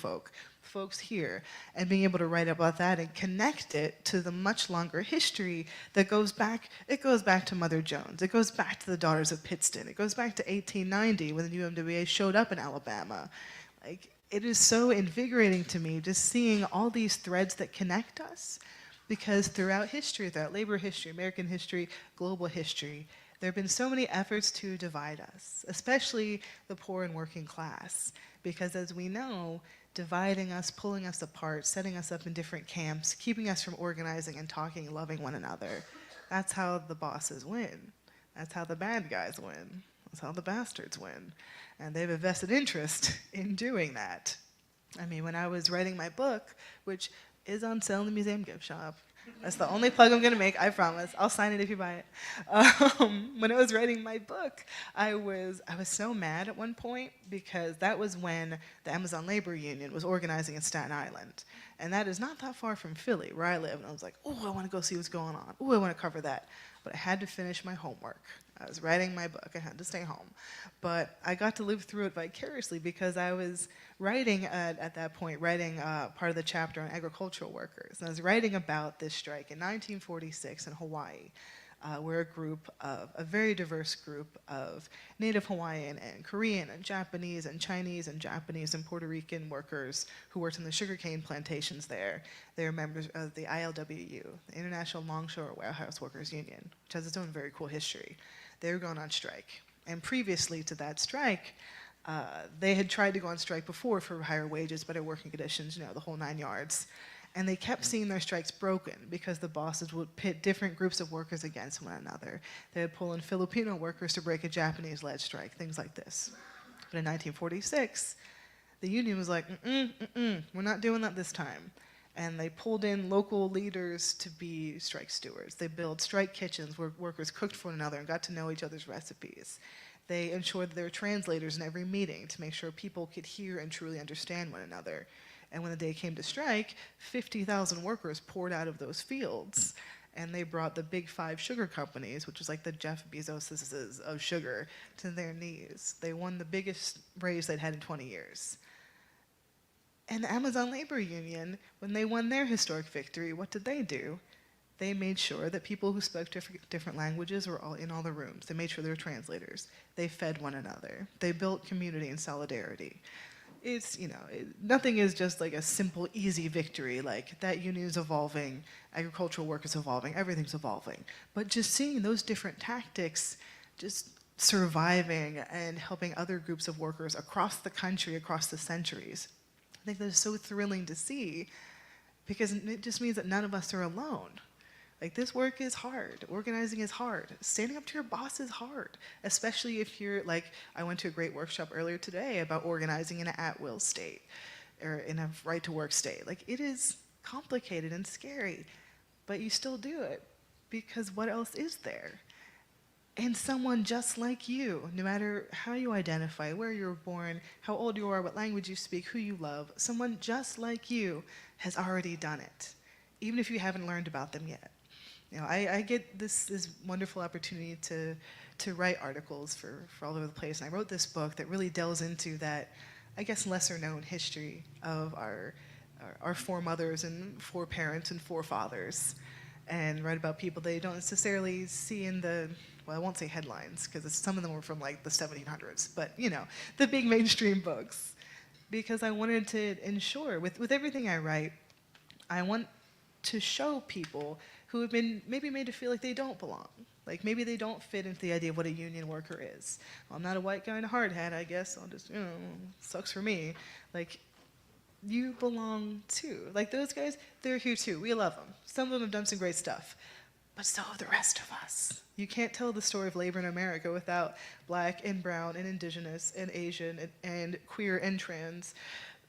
folks here, and being able to write about that and connect it to the much longer history that goes back to Mother Jones. It goes back to the Daughters of Pittston. It goes back to 1890 when the UMWA showed up in Alabama. Like, it is so invigorating to me just seeing all these threads that connect us, because throughout history, throughout labor history, American history, global history, there have been so many efforts to divide us, especially the poor and working class, because as we know, dividing us, pulling us apart, setting us up in different camps, keeping us from organizing and talking and loving one another. That's how the bosses win. That's how the bad guys win. That's how the bastards win. And they have a vested interest in doing that. I mean, when I was writing my book, which is on sale in the museum gift shop, that's the only plug I'm going to make, I promise. I'll sign it if you buy it. When I was writing my book, I was so mad at one point because that was when the Amazon Labor Union was organizing in Staten Island. And that is not that far from Philly, where I live. And I was like, oh, I want to go see what's going on. Oh, I want to cover that. But I had to finish my homework. I was writing my book. I had to stay home. But I got to live through it vicariously because I was writing, at that point, part of the chapter on agricultural workers. And I was writing about this strike in 1946 in Hawaii. We're a very diverse group of Native Hawaiian and Korean and Japanese and Chinese and Japanese and Puerto Rican workers who worked in the sugarcane plantations there. They are members of the ILWU, the International Longshore Warehouse Workers Union, which has its own very cool history. They were going on strike. And previously to that strike, they had tried to go on strike before for higher wages, better working conditions, the whole 9 yards. And they kept seeing their strikes broken because the bosses would pit different groups of workers against one another. They would pull in Filipino workers to break a Japanese-led strike, things like this. But in 1946, the union was like, we're not doing that this time. And they pulled in local leaders to be strike stewards. They built strike kitchens where workers cooked for one another and got to know each other's recipes. They ensured that there were translators in every meeting to make sure people could hear and truly understand one another. And when the day came to strike, 50,000 workers poured out of those fields. And they brought the big 5 sugar companies, which was like the Jeff Bezoses of sugar, to their knees. They won the biggest raise they'd had in 20 years. And the Amazon Labor Union, when they won their historic victory, what did they do? They made sure that people who spoke different languages were all in all the rooms. They made sure there were translators. They fed one another. They built community and solidarity. It's, nothing is just like a simple, easy victory. Like, that union is evolving, agricultural work is evolving, everything's evolving. But just seeing those different tactics, just surviving and helping other groups of workers across the country, across the centuries, I think that is so thrilling to see, because it just means that none of us are alone. Like, this work is hard. Organizing is hard. Standing up to your boss is hard, especially if you're, like, I went to a great workshop earlier today about organizing in an at-will state or in a right-to-work state. Like, it is complicated and scary, but you still do it because what else is there? And someone just like you, no matter how you identify, where you were born, how old you are, what language you speak, who you love, someone just like you has already done it, even if you haven't learned about them yet. I get this wonderful opportunity to write articles for all over the place, and I wrote this book that really delves into that, I guess, lesser-known history of our foremothers and foreparents and forefathers, and write about people they don't necessarily see in the, well, I won't say headlines, because some of them were from like the 1700s, but the big mainstream books. Because I wanted to ensure, with everything I write, I want to show people who have been maybe made to feel like they don't belong. Like, maybe they don't fit into the idea of what a union worker is. Well, I'm not a white guy in a hard hat, I guess. I'll just, sucks for me. Like, you belong too. Like, those guys, they're here too. We love them. Some of them have done some great stuff. But so have the rest of us. You can't tell the story of labor in America without Black and brown and indigenous and Asian and queer and trans,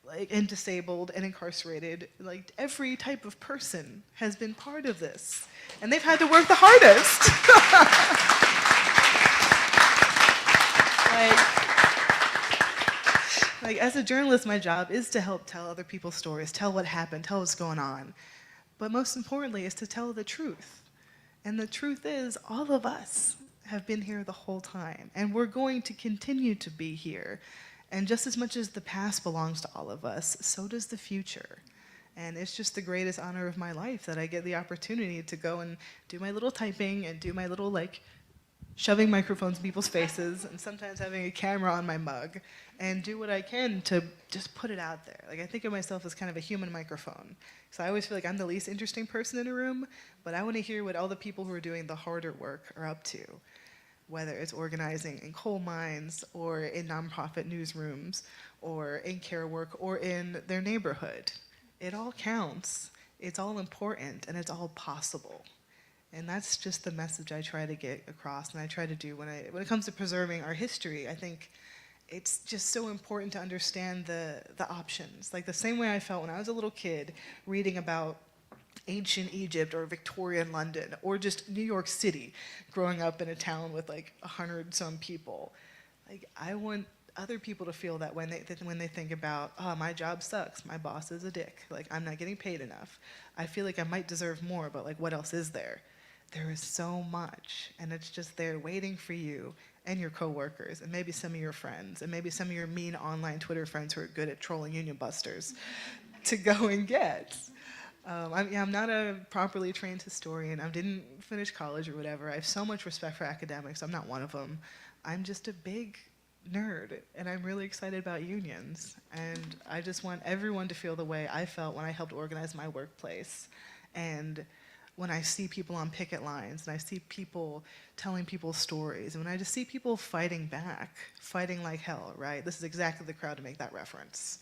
like, and disabled and incarcerated. Like, every type of person has been part of this. And they've had to work the hardest. like, as a journalist, my job is to help tell other people's stories, tell what happened, tell what's going on. But most importantly is to tell the truth. And the truth is, all of us have been here the whole time, and we're going to continue to be here. And just as much as the past belongs to all of us, so does the future. And it's just the greatest honor of my life that I get the opportunity to go and do my little typing and do my little, like, shoving microphones in people's faces and sometimes having a camera on my mug and do what I can to just put it out there. Like, I think of myself as kind of a human microphone. So I always feel like I'm the least interesting person in a room, but I want to hear what all the people who are doing the harder work are up to, whether it's organizing in coal mines or in nonprofit newsrooms or in care work or in their neighborhood. It all counts, it's all important, and it's all possible. And that's just the message I try to get across, and I try to do when it comes to preserving our history. I think it's just so important to understand the options. Like, the same way I felt when I was a little kid reading about ancient Egypt or Victorian London or just New York City, growing up in a town with like 100-some people. Like, I want other people to feel that when they think about, oh, my job sucks, my boss is a dick, like, I'm not getting paid enough. I feel like I might deserve more, but like, what else is there? There is so much, and it's just there waiting for you and your coworkers, and maybe some of your friends, and maybe some of your mean online Twitter friends who are good at trolling union busters to go and get. I'm not a properly trained historian. I didn't finish college or whatever. I have so much respect for academics. I'm not one of them. I'm just a big nerd, and I'm really excited about unions. And I just want everyone to feel the way I felt when I helped organize my workplace. And when I see people on picket lines, and I see people telling people's stories, and when I just see people fighting back, fighting like hell, right? This is exactly the crowd to make that reference.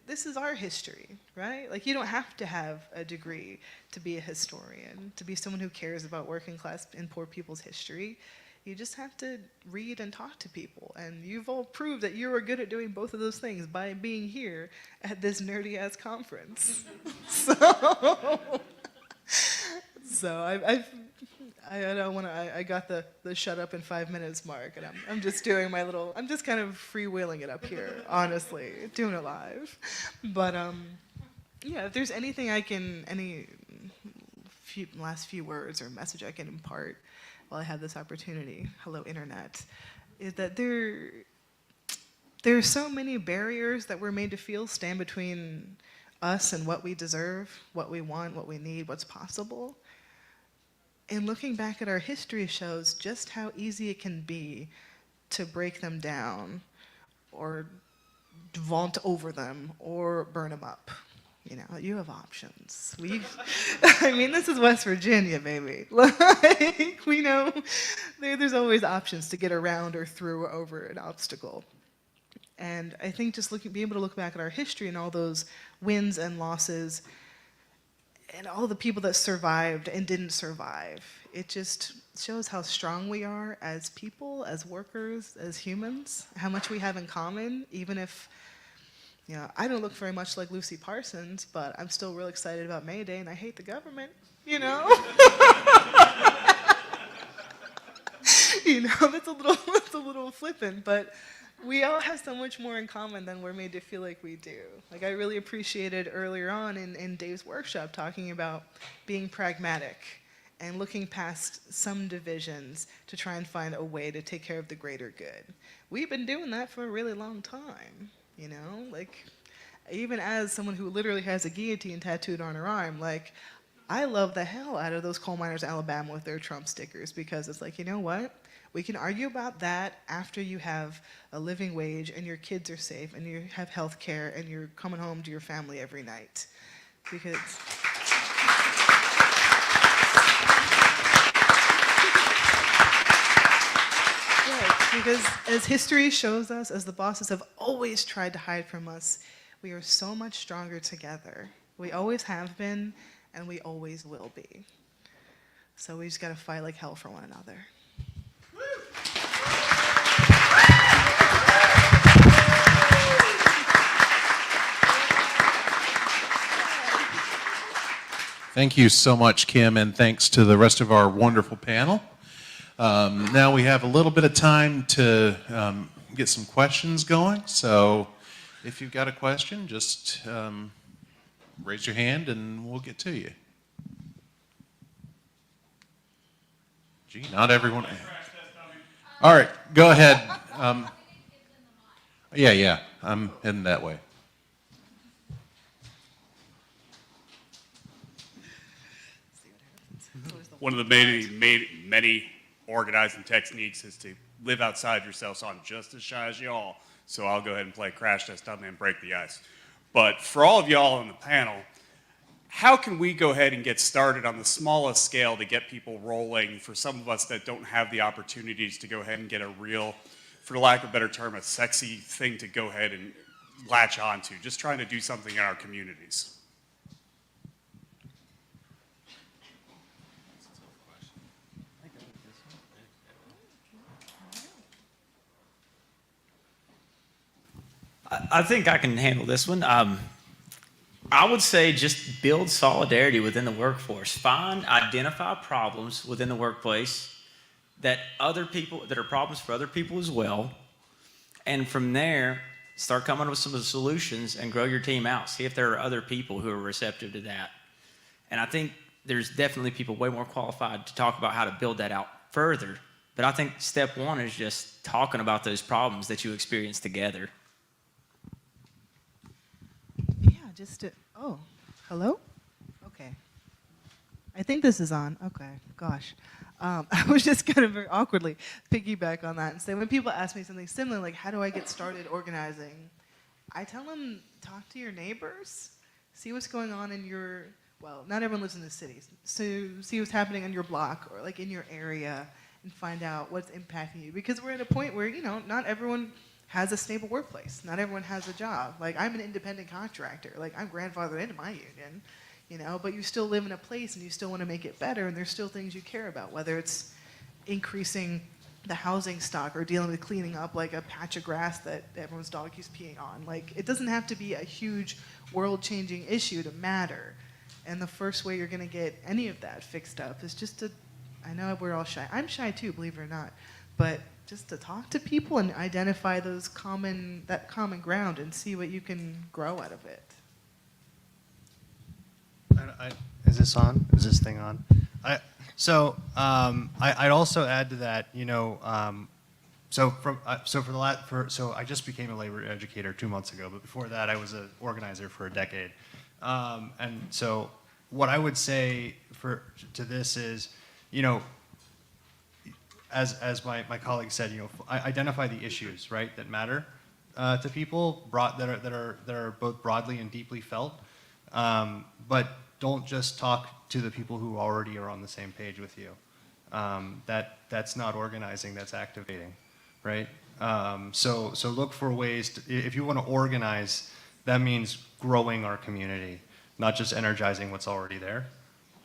This is our history, right? Like, you don't have to have a degree to be a historian, to be someone who cares about working class and poor people's history. You just have to read and talk to people. And you've all proved that you are good at doing both of those things by being here at this nerdy-ass conference. I don't want to. I got the shut up in 5 minutes mark, and I'm just doing my little. I'm just kind of freewheeling it up here, honestly, doing it live. But if there's anything last few words or message I can impart while I have this opportunity, hello internet, is that there are so many barriers that we're made to feel stand between us and what we deserve, what we want, what we need, what's possible. And looking back at our history shows just how easy it can be to break them down or vaunt over them or burn them up. You know, you have options. I mean, this is West Virginia, baby. Like, we know there's always options to get around or through or over an obstacle. And I think just being able to look back at our history and all those wins and losses and all the people that survived and didn't survive, it just shows how strong we are as people, as workers, as humans, how much we have in common, even if, you know, I don't look very much like Lucy Parsons, but I'm still real excited about May Day and I hate the government, you know? You know, that's a little flippant, but we all have so much more in common than we're made to feel like we do. Like, I really appreciated earlier on in Dave's workshop talking about being pragmatic and looking past some divisions to try and find a way to take care of the greater good. We've been doing that for a really long time, you know? Like, even as someone who literally has a guillotine tattooed on her arm, like, I love the hell out of those coal miners in Alabama with their Trump stickers, because it's like, you know what? We can argue about that after you have a living wage and your kids are safe and you have health care and you're coming home to your family every night. Because because as history shows us, as the bosses have always tried to hide from us, we are so much stronger together. We always have been, and we always will be. So we just gotta fight like hell for one another. Thank you so much, Kim, and thanks to the rest of our wonderful panel. Now we have a little bit of time to get some questions going. So if you've got a question, just raise your hand and we'll get to you. Gee, not everyone. All right, go ahead. Yeah, I'm heading that way. One of the many organizing techniques is to live outside yourself, so I'm just as shy as y'all, so I'll go ahead and play crash test dummy and break the ice. But for all of y'all on the panel, how can we go ahead and get started on the smallest scale to get people rolling for some of us that don't have the opportunities to go ahead and get a real, for lack of a better term, a sexy thing to go ahead and latch onto, just trying to do something in our communities? I think I can handle this one. I would say just build solidarity within the workforce. Identify problems within the workplace that are problems for other people as well. And from there, start coming up with some of the solutions and grow your team out. See if there are other people who are receptive to that. And I think there's definitely people way more qualified to talk about how to build that out further. But I think step one is just talking about those problems that you experience together. Oh, hello? Okay. I think this is on. Okay, gosh. I was just going to very awkwardly piggyback on that and say, when people ask me something similar, like, how do I get started organizing? I tell them, talk to your neighbors, see what's going on in your, well, not everyone lives in the cities, so see what's happening on your block or like in your area and find out what's impacting you. Because we're at a point where, you know, not everyone has a stable workplace. Not everyone has a job. Like, I'm an independent contractor. Like, I'm grandfathered into my union, you know, but you still live in a place and you still want to make it better, and there's still things you care about, whether it's increasing the housing stock or dealing with cleaning up like a patch of grass that everyone's dog keeps peeing on. Like, it doesn't have to be a huge world-changing issue to matter. And the first way you're going to get any of that fixed up is just to, I know we're all shy. I'm shy too, believe it or not, but just to talk to people and identify that common ground and see what you can grow out of it. Is this on? Is this thing on? I'd also add to that, you know, so I just became a labor educator 2 months ago, but before that I was an organizer for a decade. And so what I would say to this is, you know, as my colleague said, you know, identify the issues, right, that matter to people, that are both broadly and deeply felt, but don't just talk to the people who already are on the same page with you. That's not organizing, that's activating, right? So look for ways to, if you want to organize, that means growing our community, not just energizing what's already there,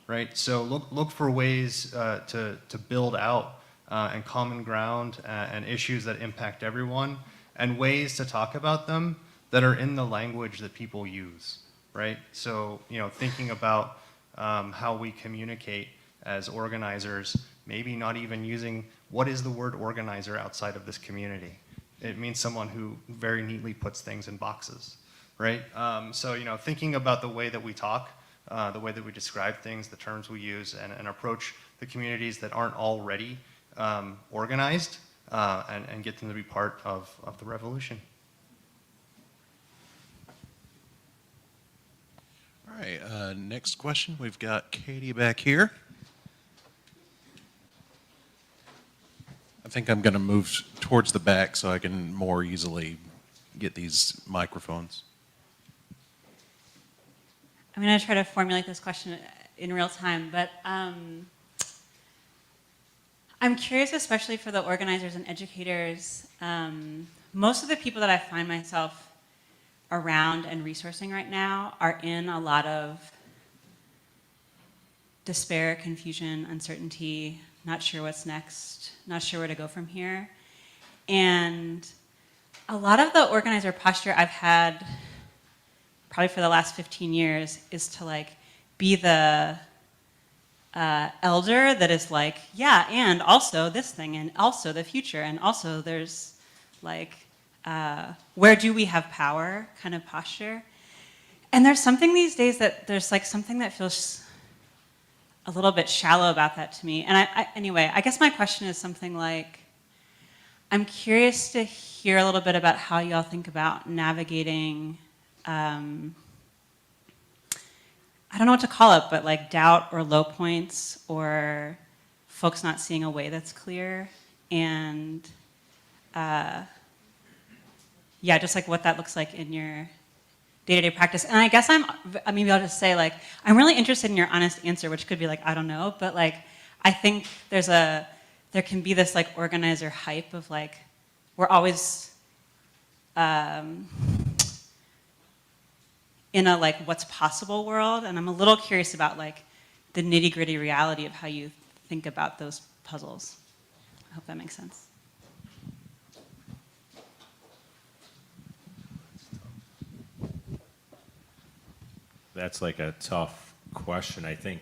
right? So look for ways to build out and common ground and issues that impact everyone, and ways to talk about them that are in the language that people use, right? So, you know, thinking about how we communicate as organizers, maybe not even using what is the word organizer outside of this community. It means someone who very neatly puts things in boxes, right? So, you know, thinking about the way that we talk, the way that we describe things, the terms we use, and approach the communities that aren't already organized, and get them to be part of the revolution. All right, next question. We've got Katie back here. I think I'm going to move towards the back so I can more easily get these microphones. I'm going to try to formulate this question in real time, but I'm curious, especially for the organizers and educators. Most of the people that I find myself around and resourcing right now are in a lot of despair, confusion, uncertainty, not sure what's next, not sure where to go from here. And a lot of the organizer posture I've had probably for the last 15 years is to like be the elder that is like, yeah, and also this thing, and also the future, and also there's like, where do we have power kind of posture. And there's something these days that there's like something that feels a little bit shallow about that to me. And anyway, I guess my question is something like, I'm curious to hear a little bit about how y'all think about navigating, I don't know what to call it, but like doubt or low points or folks not seeing a way that's clear, and yeah, just like what that looks like in your day-to-day practice. And I guess maybe I'll just say like, I'm really interested in your honest answer, which could be like, I don't know, but like, I think there can be this like organizer hype of like, we're always in a like what's possible world, and I'm a little curious about like the nitty-gritty reality of how you think about those puzzles. I hope that makes sense. That's like a tough question. I think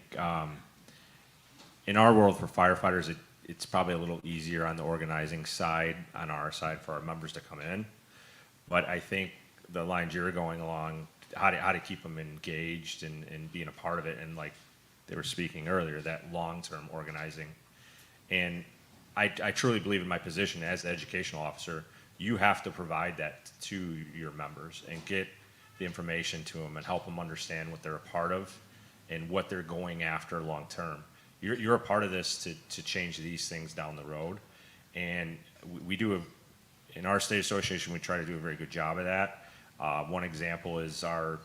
in our world for firefighters, it's probably a little easier on the organizing side, on our side, for our members to come in. But I think the lines you're going along, how to keep them engaged and being a part of it, and like they were speaking earlier, that long-term organizing. And I truly believe in my position as the educational officer, you have to provide that to your members and get the information to them and help them understand what they're a part of and what they're going after long-term. You're a part of this to change these things down the road. And we do, in our state association, we try to do a very good job of that. One example is our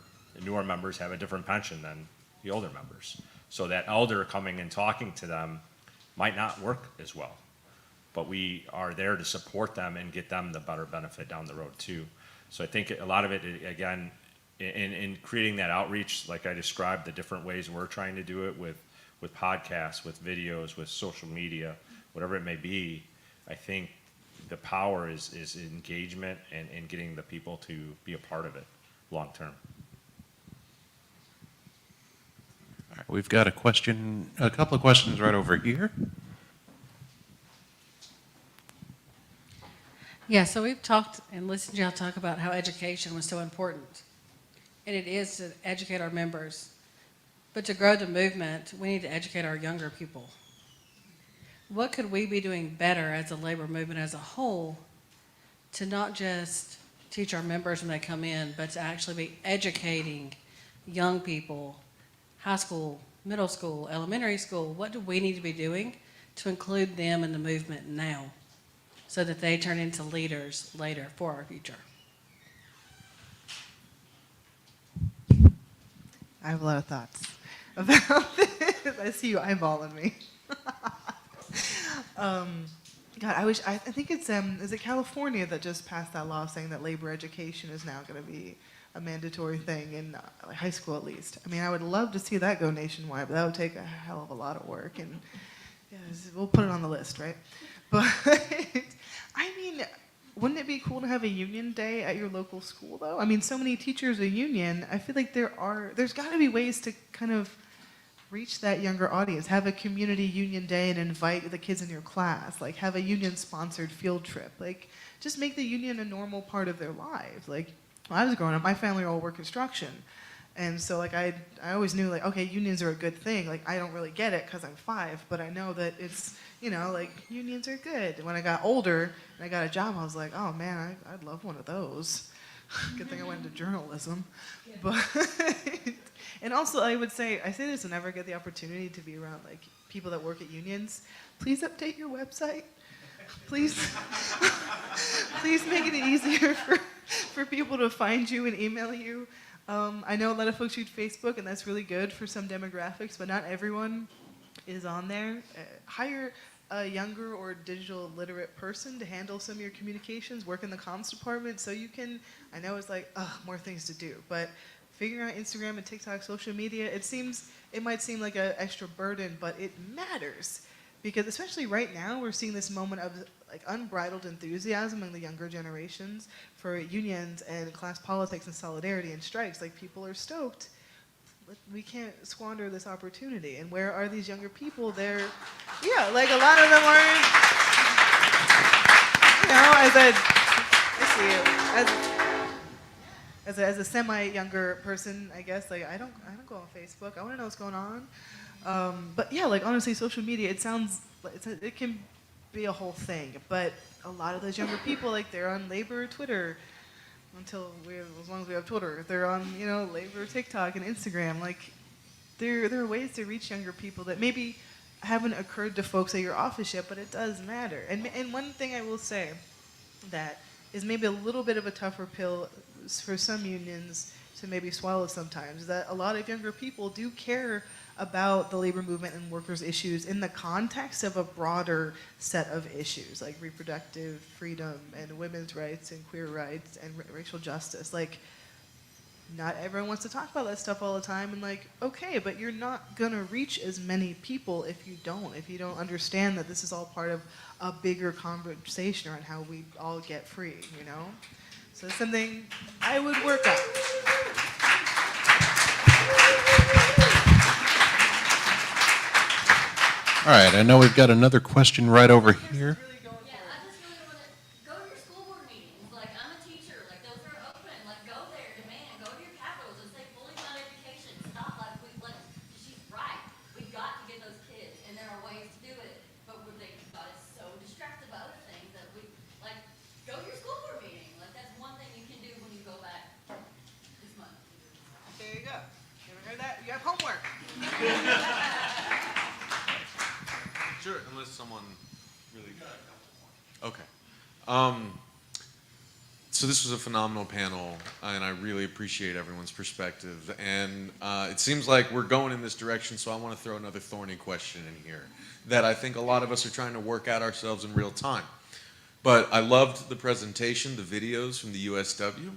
newer members have a different pension than the older members. So that elder coming and talking to them might not work as well. But we are there to support them and get them the better benefit down the road too. So I think a lot of it, again, in creating that outreach, like I described, the different ways we're trying to do it with podcasts, with videos, with social media, whatever it may be, I think the power is engagement and getting the people to be a part of it long term. All right, we've got a couple of questions right over here. Yeah, so we've talked and listened to y'all talk about how education was so important. And it is to educate our members. But to grow the movement, we need to educate our younger people. what could we be doing better as a labor movement as a whole to not just teach our members when they come in, but to actually be educating young people, high school, middle school, elementary school? What do we need to be doing to include them in the movement now so that they turn into leaders later for our future? I have a lot of thoughts about this. I see you eyeballing me. God, I think it's, is it California that just passed that law saying that labor education is now going to be a mandatory thing in high school at least? I mean, I would love to see that go nationwide, but that would take a hell of a lot of work, and yeah, we'll put it on the list, right? But, I mean, wouldn't it be cool to have a union day at your local school, though? I mean, so many teachers are union. I feel like there's got to be ways to kind of reach that younger audience. Have a community union day and invite the kids in your class. Like, have a union-sponsored field trip. Like, just make the union a normal part of their lives. Like, when I was growing up, my family all worked construction. And so, like, I always knew, like, okay, unions are a good thing. Like, I don't really get it because I'm 5, but I know that it's, you know, like, unions are good. When I got older and I got a job, I was like, oh, man, I'd love one of those. Good thing I went into journalism. Yeah. But and also, I say this whenever I get the opportunity to be around, like, people that work at unions. Please update your website. Please, please make it easier for people to find you and email you. I know a lot of folks use Facebook, and that's really good for some demographics, but not everyone is on there. Hire a younger or digital literate person to handle some of your communications, work in the comms department so you can, I know it's like, more things to do, but figuring out Instagram and TikTok, social media, it might seem like an extra burden, but it matters. Because especially right now, we're seeing this moment of like unbridled enthusiasm among the younger generations for unions and class politics and solidarity and strikes. Like, people are stoked. We can't squander this opportunity. And where are these younger people? Yeah, like a lot of them aren't, you know, as a semi-younger person, I guess, like, I don't go on Facebook. I want to know what's going on. But yeah, like, honestly, social media, it can be a whole thing, but a lot of those younger people, like, they're on labor Twitter as long as we have Twitter. They're on, you know, labor TikTok and Instagram. Like, there are ways to reach younger people that maybe haven't occurred to folks at your office yet, but it does matter. And one thing I will say that is maybe a little bit of a tougher pill for some unions to maybe swallow sometimes, is that a lot of younger people do care about the labor movement and workers' issues in the context of a broader set of issues, like reproductive freedom and women's rights and queer rights and racial justice. Like, not everyone wants to talk about that stuff all the time, and like, okay, but you're not gonna reach as many people if you don't understand that this is all part of a bigger conversation around how we all get free, you know? So it's something I would work on. All right, I know we've got another question right over here. Sure, unless someone really... Okay. So this was a phenomenal panel, and I really appreciate everyone's perspective. And it seems like we're going in this direction, so I want to throw another thorny question in here that I think a lot of us are trying to work out ourselves in real time. But I loved the presentation, the videos from the USW.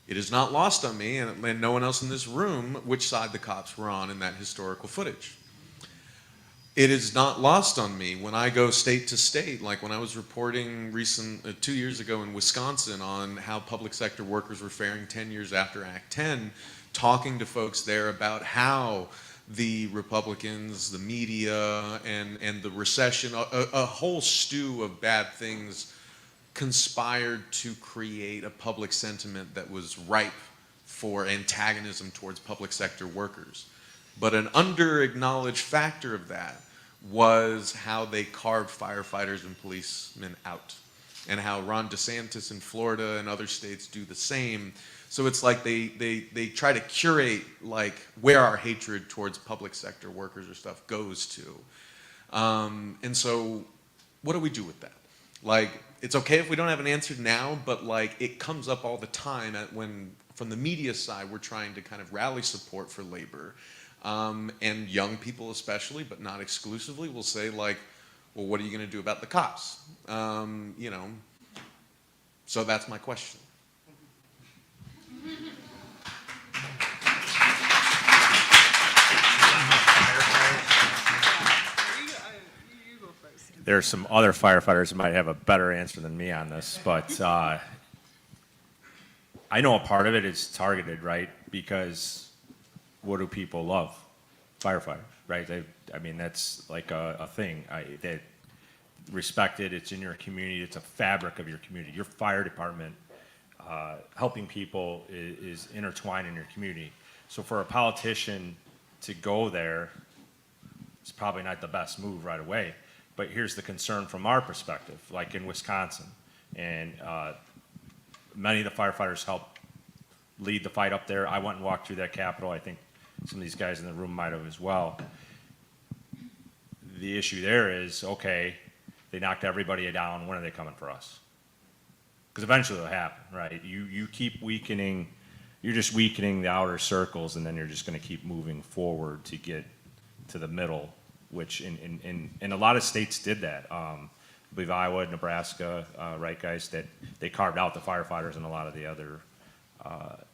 It is not lost on me, and no one else in this room, which side the cops were on in that historical footage. It is not lost on me when I go state to state, like when I was reporting 2 years ago in Wisconsin on how public sector workers were faring 10 years after Act 10, talking to folks there about how the Republicans, the media, and the recession, a whole stew of bad things conspired to create a public sentiment that was ripe for antagonism towards public sector workers. But an under-acknowledged factor of that was how they carved firefighters and policemen out, and how Ron DeSantis in Florida and other states do the same. So it's like they try to curate like where our hatred towards public sector workers or stuff goes to. And so what do we do with that? Like, it's okay if we don't have an answer now, but like it comes up all the time when from the media side we're trying to kind of rally support for labor. And young people especially, but not exclusively, will say like, well, what are you going to do about the cops? You know, so that's my question. There are some other firefighters who might have a better answer than me on this, but I know a part of it is targeted, right? Because what do people love? Firefighters, right? I mean, that's like a thing. That respected, it's in your community, it's a fabric of your community. Your fire department, helping people is intertwined in your community. So for a politician to go there, it's probably not the best move right away. But here's the concern from our perspective, like in Wisconsin, and many of the firefighters helped lead the fight up there. I went and walked through that Capitol. I think some of these guys in the room might have as well. The issue there is, okay, they knocked everybody down. When are they coming for us? Because eventually it'll happen, right? You keep weakening, you're just weakening the outer circles, and then you're just going to keep moving forward to get to the middle, which in a lot of states did that. I believe Iowa, Nebraska, right, guys, that they carved out the firefighters in a lot of the other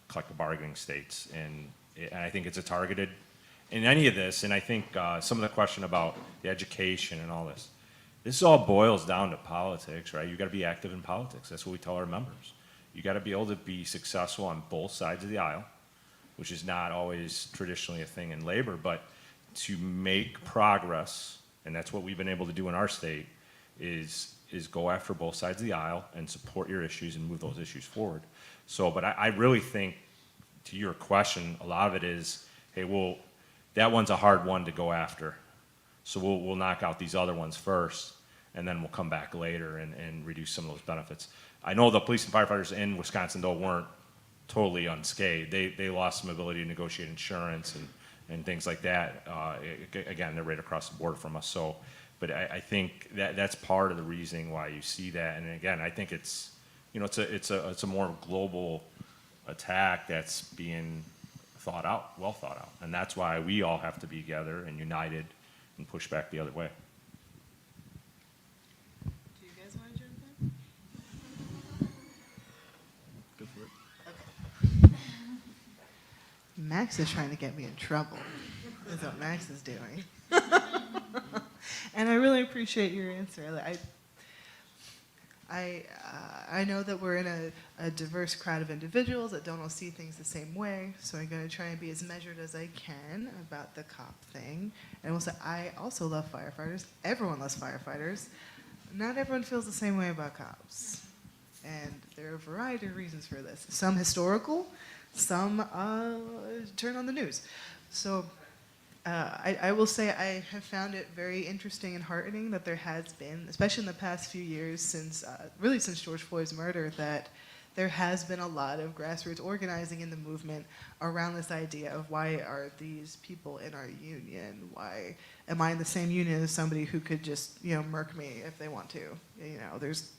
collective bargaining states. And I think it's a targeted, in any of this, and I think some of the question about the education and all this all boils down to politics, right? You got to be active in politics. That's what we tell our members. You got to be able to be successful on both sides of the aisle, which is not always traditionally a thing in labor, but to make progress, and that's what we've been able to do in our state, is go after both sides of the aisle and support your issues and move those issues forward. So, but I really think, to your question, a lot of it is, hey, well, that one's a hard one to go after. So we'll knock out these other ones first, and then we'll come back later and reduce some of those benefits. I know the police and firefighters in Wisconsin, though, weren't totally unscathed. They lost some ability to negotiate insurance and things like that. Again, they're right across the border from us. So, but I think that's part of the reasoning why you see that. And again, I think it's, you know, it's a more global attack that's being thought out, well thought out. And that's why we all have to be together and united and push back the other way. Do you guys want to jump in? Go for it. Okay. Max is trying to get me in trouble. That's what Max is doing. And I really appreciate your answer. I know that we're in a diverse crowd of individuals that don't all see things the same way, so I'm going to try and be as measured as I can about the cop thing. And I will say, I also love firefighters. Everyone loves firefighters. Not everyone feels the same way about cops. And there are a variety of reasons for this. Some historical, some turn on the news. So I will say I have found it very interesting and heartening that there has been, especially in the past few years since, really since George Floyd's murder, that there has been a lot of grassroots organizing in the movement around this idea of why are these people in our union? Why am I in the same union as somebody who could just, you know, murk me if they want to? You know, there's,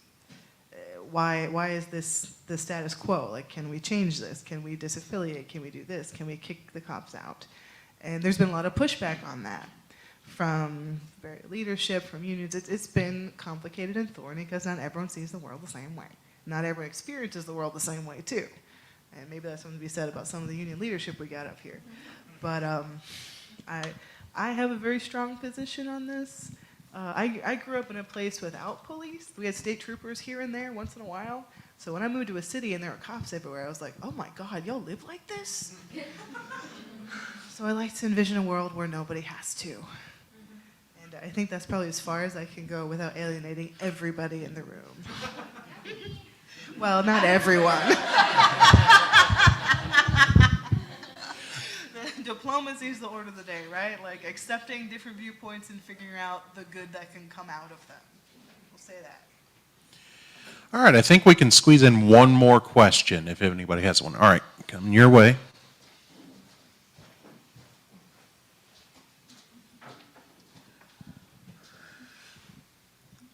why is this the status quo? Like, can we change this? Can we disaffiliate? Can we do this? Can we kick the cops out? And there's been a lot of pushback on that from leadership, from unions. It's been complicated and thorny because not everyone sees the world the same way. Not everyone experiences the world the same way, too. And maybe that's something to be said about some of the union leadership we got up here. But I have a very strong position on this. I grew up in a place without police. We had state troopers here and there once in a while. So when I moved to a city and there were cops everywhere, I was like, oh my God, y'all live like this? So I like to envision a world where nobody has to. And I think that's probably as far as I can go without alienating everybody in the room. Well, not everyone. diplomacy is the order of the day, right? Like accepting different viewpoints and figuring out the good that can come out of them. We'll say that. All right, I think we can squeeze in one more question if anybody has one. All right, coming your way.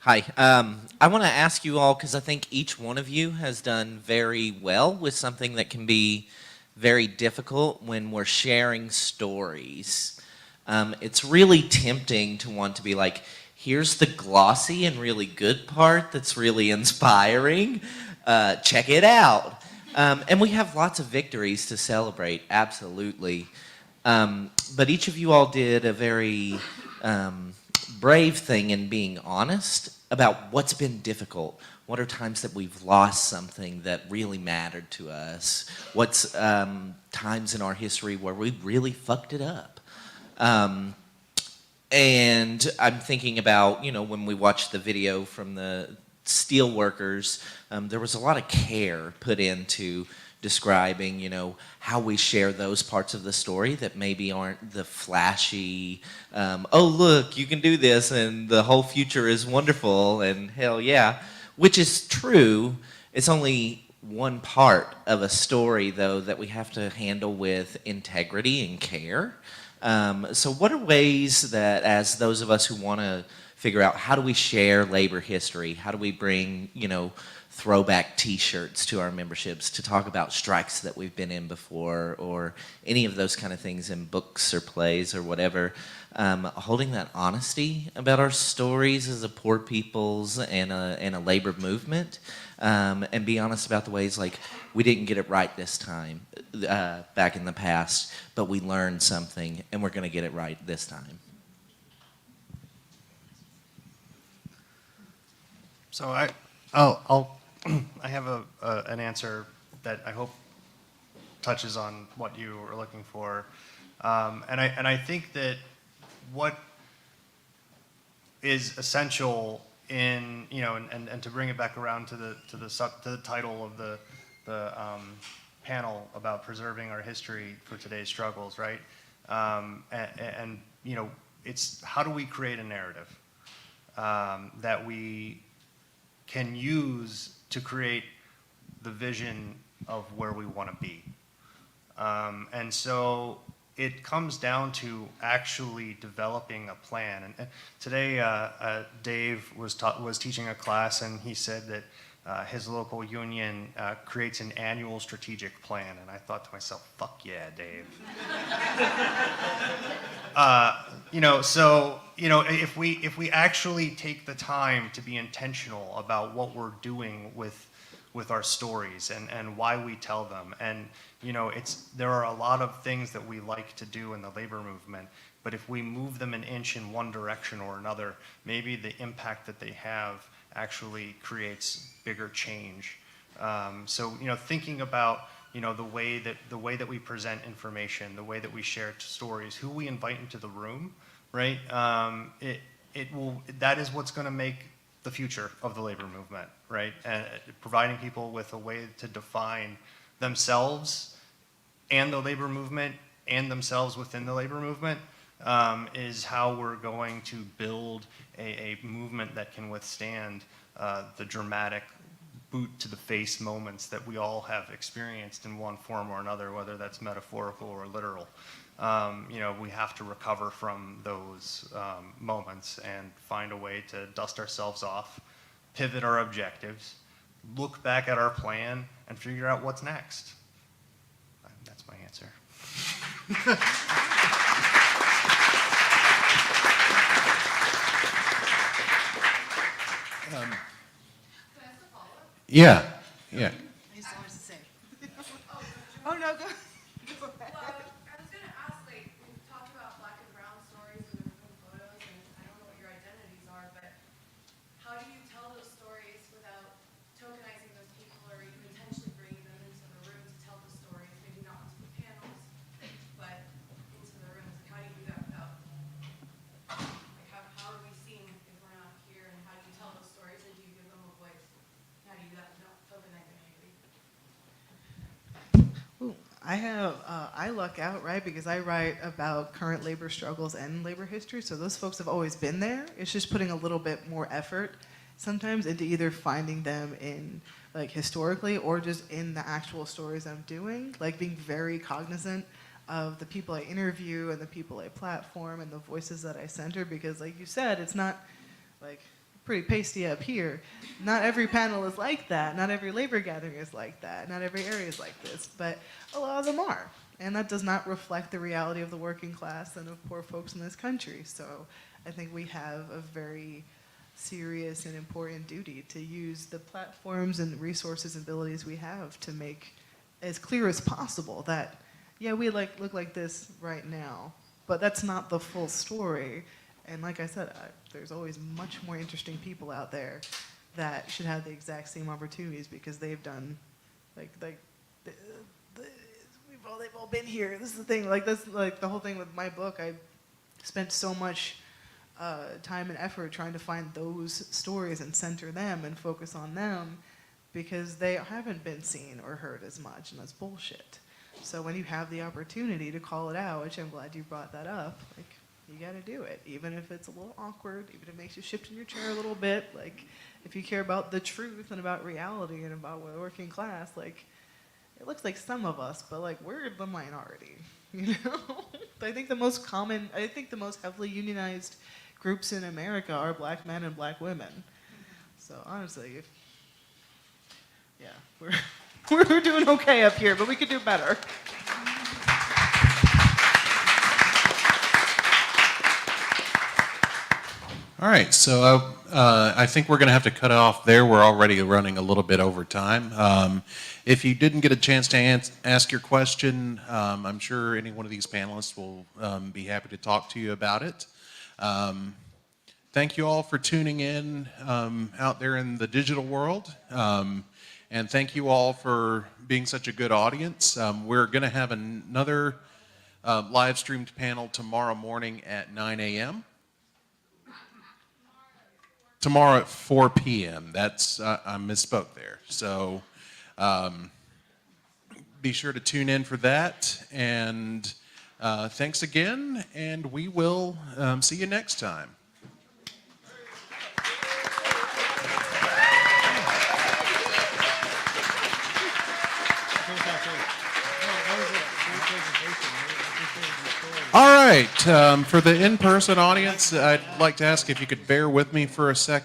Hi. I want to ask you all, because I think each one of you has done very well with something that can be very difficult when we're sharing stories. It's really tempting to want to be like, here's the glossy and really good part that's really inspiring. Check it out. And we have lots of victories to celebrate, absolutely. But each of you all did a very brave thing in being honest about what's been difficult. What are times that we've lost something that really mattered to us? What's times in our history where we really fucked it up? And I'm thinking about, when we watched the video from the steel workers, there was a lot of care put into describing, how we share those parts of the story that maybe aren't the flashy, oh, look, you can do this and the whole future is wonderful and hell yeah, which is true. It's only one part of a story, though, that we have to handle with integrity and care. So what are ways that, as those of us who want to figure out how do we share labor history, how do we bring, throwback t-shirts to our memberships to talk about strikes that we've been in before or any of those kind of things in books or plays or whatever, holding that honesty about our stories as a poor people's and a labor movement, and be honest about the ways like we didn't get it right this time back in the past, but we learned something and we're going to get it right this time. So I have an answer that I hope touches on what you were looking for, and I think that what is essential in and to bring it back around to the title of the panel about preserving our history for today's struggles, right? And it's how do we create a narrative that we can use to create the vision of where we want to be. And so it comes down to actually developing a plan. And today, Dave was teaching a class, and he said that his local union creates an annual strategic plan. And I thought to myself, fuck yeah, Dave. If we actually take the time to be intentional about what we're doing with our stories and why we tell them, and there are a lot of things that we like to do in the labor movement, but if we move them an inch in one direction or another, maybe the impact that they have actually creates bigger change. Thinking about the way that we present information, the way that we share stories, who we invite into the room, right? That is what's going to make the future of the labor movement, right? And providing people with a way to define themselves and the labor movement and themselves within the labor movement is how we're going to build a movement that can withstand the dramatic boot to the face moments that we all have experienced in one form or another, whether that's metaphorical or literal. We have to recover from those moments and find a way to dust ourselves off, pivot our objectives, look back at our plan, and figure out what's next. That's my answer. Yeah. He's so much to say. Oh no, go. Well, I was going to ask, we've talked about black and brown stories and different photos, and I don't know what your identities are, but how do you tell those stories without tokenizing those people, or even intentionally bringing them into the room to tell the stories, maybe not onto the panels, but into the rooms? How do you do that without, how are we seen if we're not here, and how do you tell those stories, and do you give them a voice? How do you do that without tokenizing anybody? I luck out, right? Because I write about current labor struggles and labor history. So those folks have always been there. It's just putting a little bit more effort sometimes into either finding them in like historically or just in the actual stories I'm doing, like being very cognizant of the people I interview and the people I platform and the voices that I center, because like you said, it's not like pretty pasty up here. Not every panel is like that. Not every labor gathering is like that. Not every area is like this, but a lot of them are. And that does not reflect the reality of the working class and of poor folks in this country. So I think we have a very serious and important duty to use the platforms and resources and abilities we have to make as clear as possible that, yeah, we look like this right now, but that's not the full story. And like I said, there's always much more interesting people out there that should have the exact same opportunities because they've done, they've all been here. This is the thing. Like that's like the whole thing with my book. I spent so much time and effort trying to find those stories and center them and focus on them because they haven't been seen or heard as much, and that's bullshit. So when you have the opportunity to call it out, which I'm glad you brought that up, like you got to do it, even if it's a little awkward, even if it makes you shift in your chair a little bit. Like if you care about the truth and about reality and about the working class, like it looks like some of us, but like we're the minority, you know? I think the most heavily unionized groups in America are black men and black women. So honestly, we're doing okay up here, but we could do better. All right, so I think we're going to have to cut it off there. We're already running a little bit over time. If you didn't get a chance to ask your question, I'm sure any one of these panelists will be happy to talk to you about it. Thank you all for tuning in out there in the digital world. And thank you all for being such a good audience. We're going to have another live streamed panel tomorrow morning at 9 a.m. Tomorrow at 4 p.m. That's, I misspoke there. So be sure to tune in for that. And thanks again, and we will see you next time. All right, for the in-person audience, I'd like to ask if you could bear with me for a second.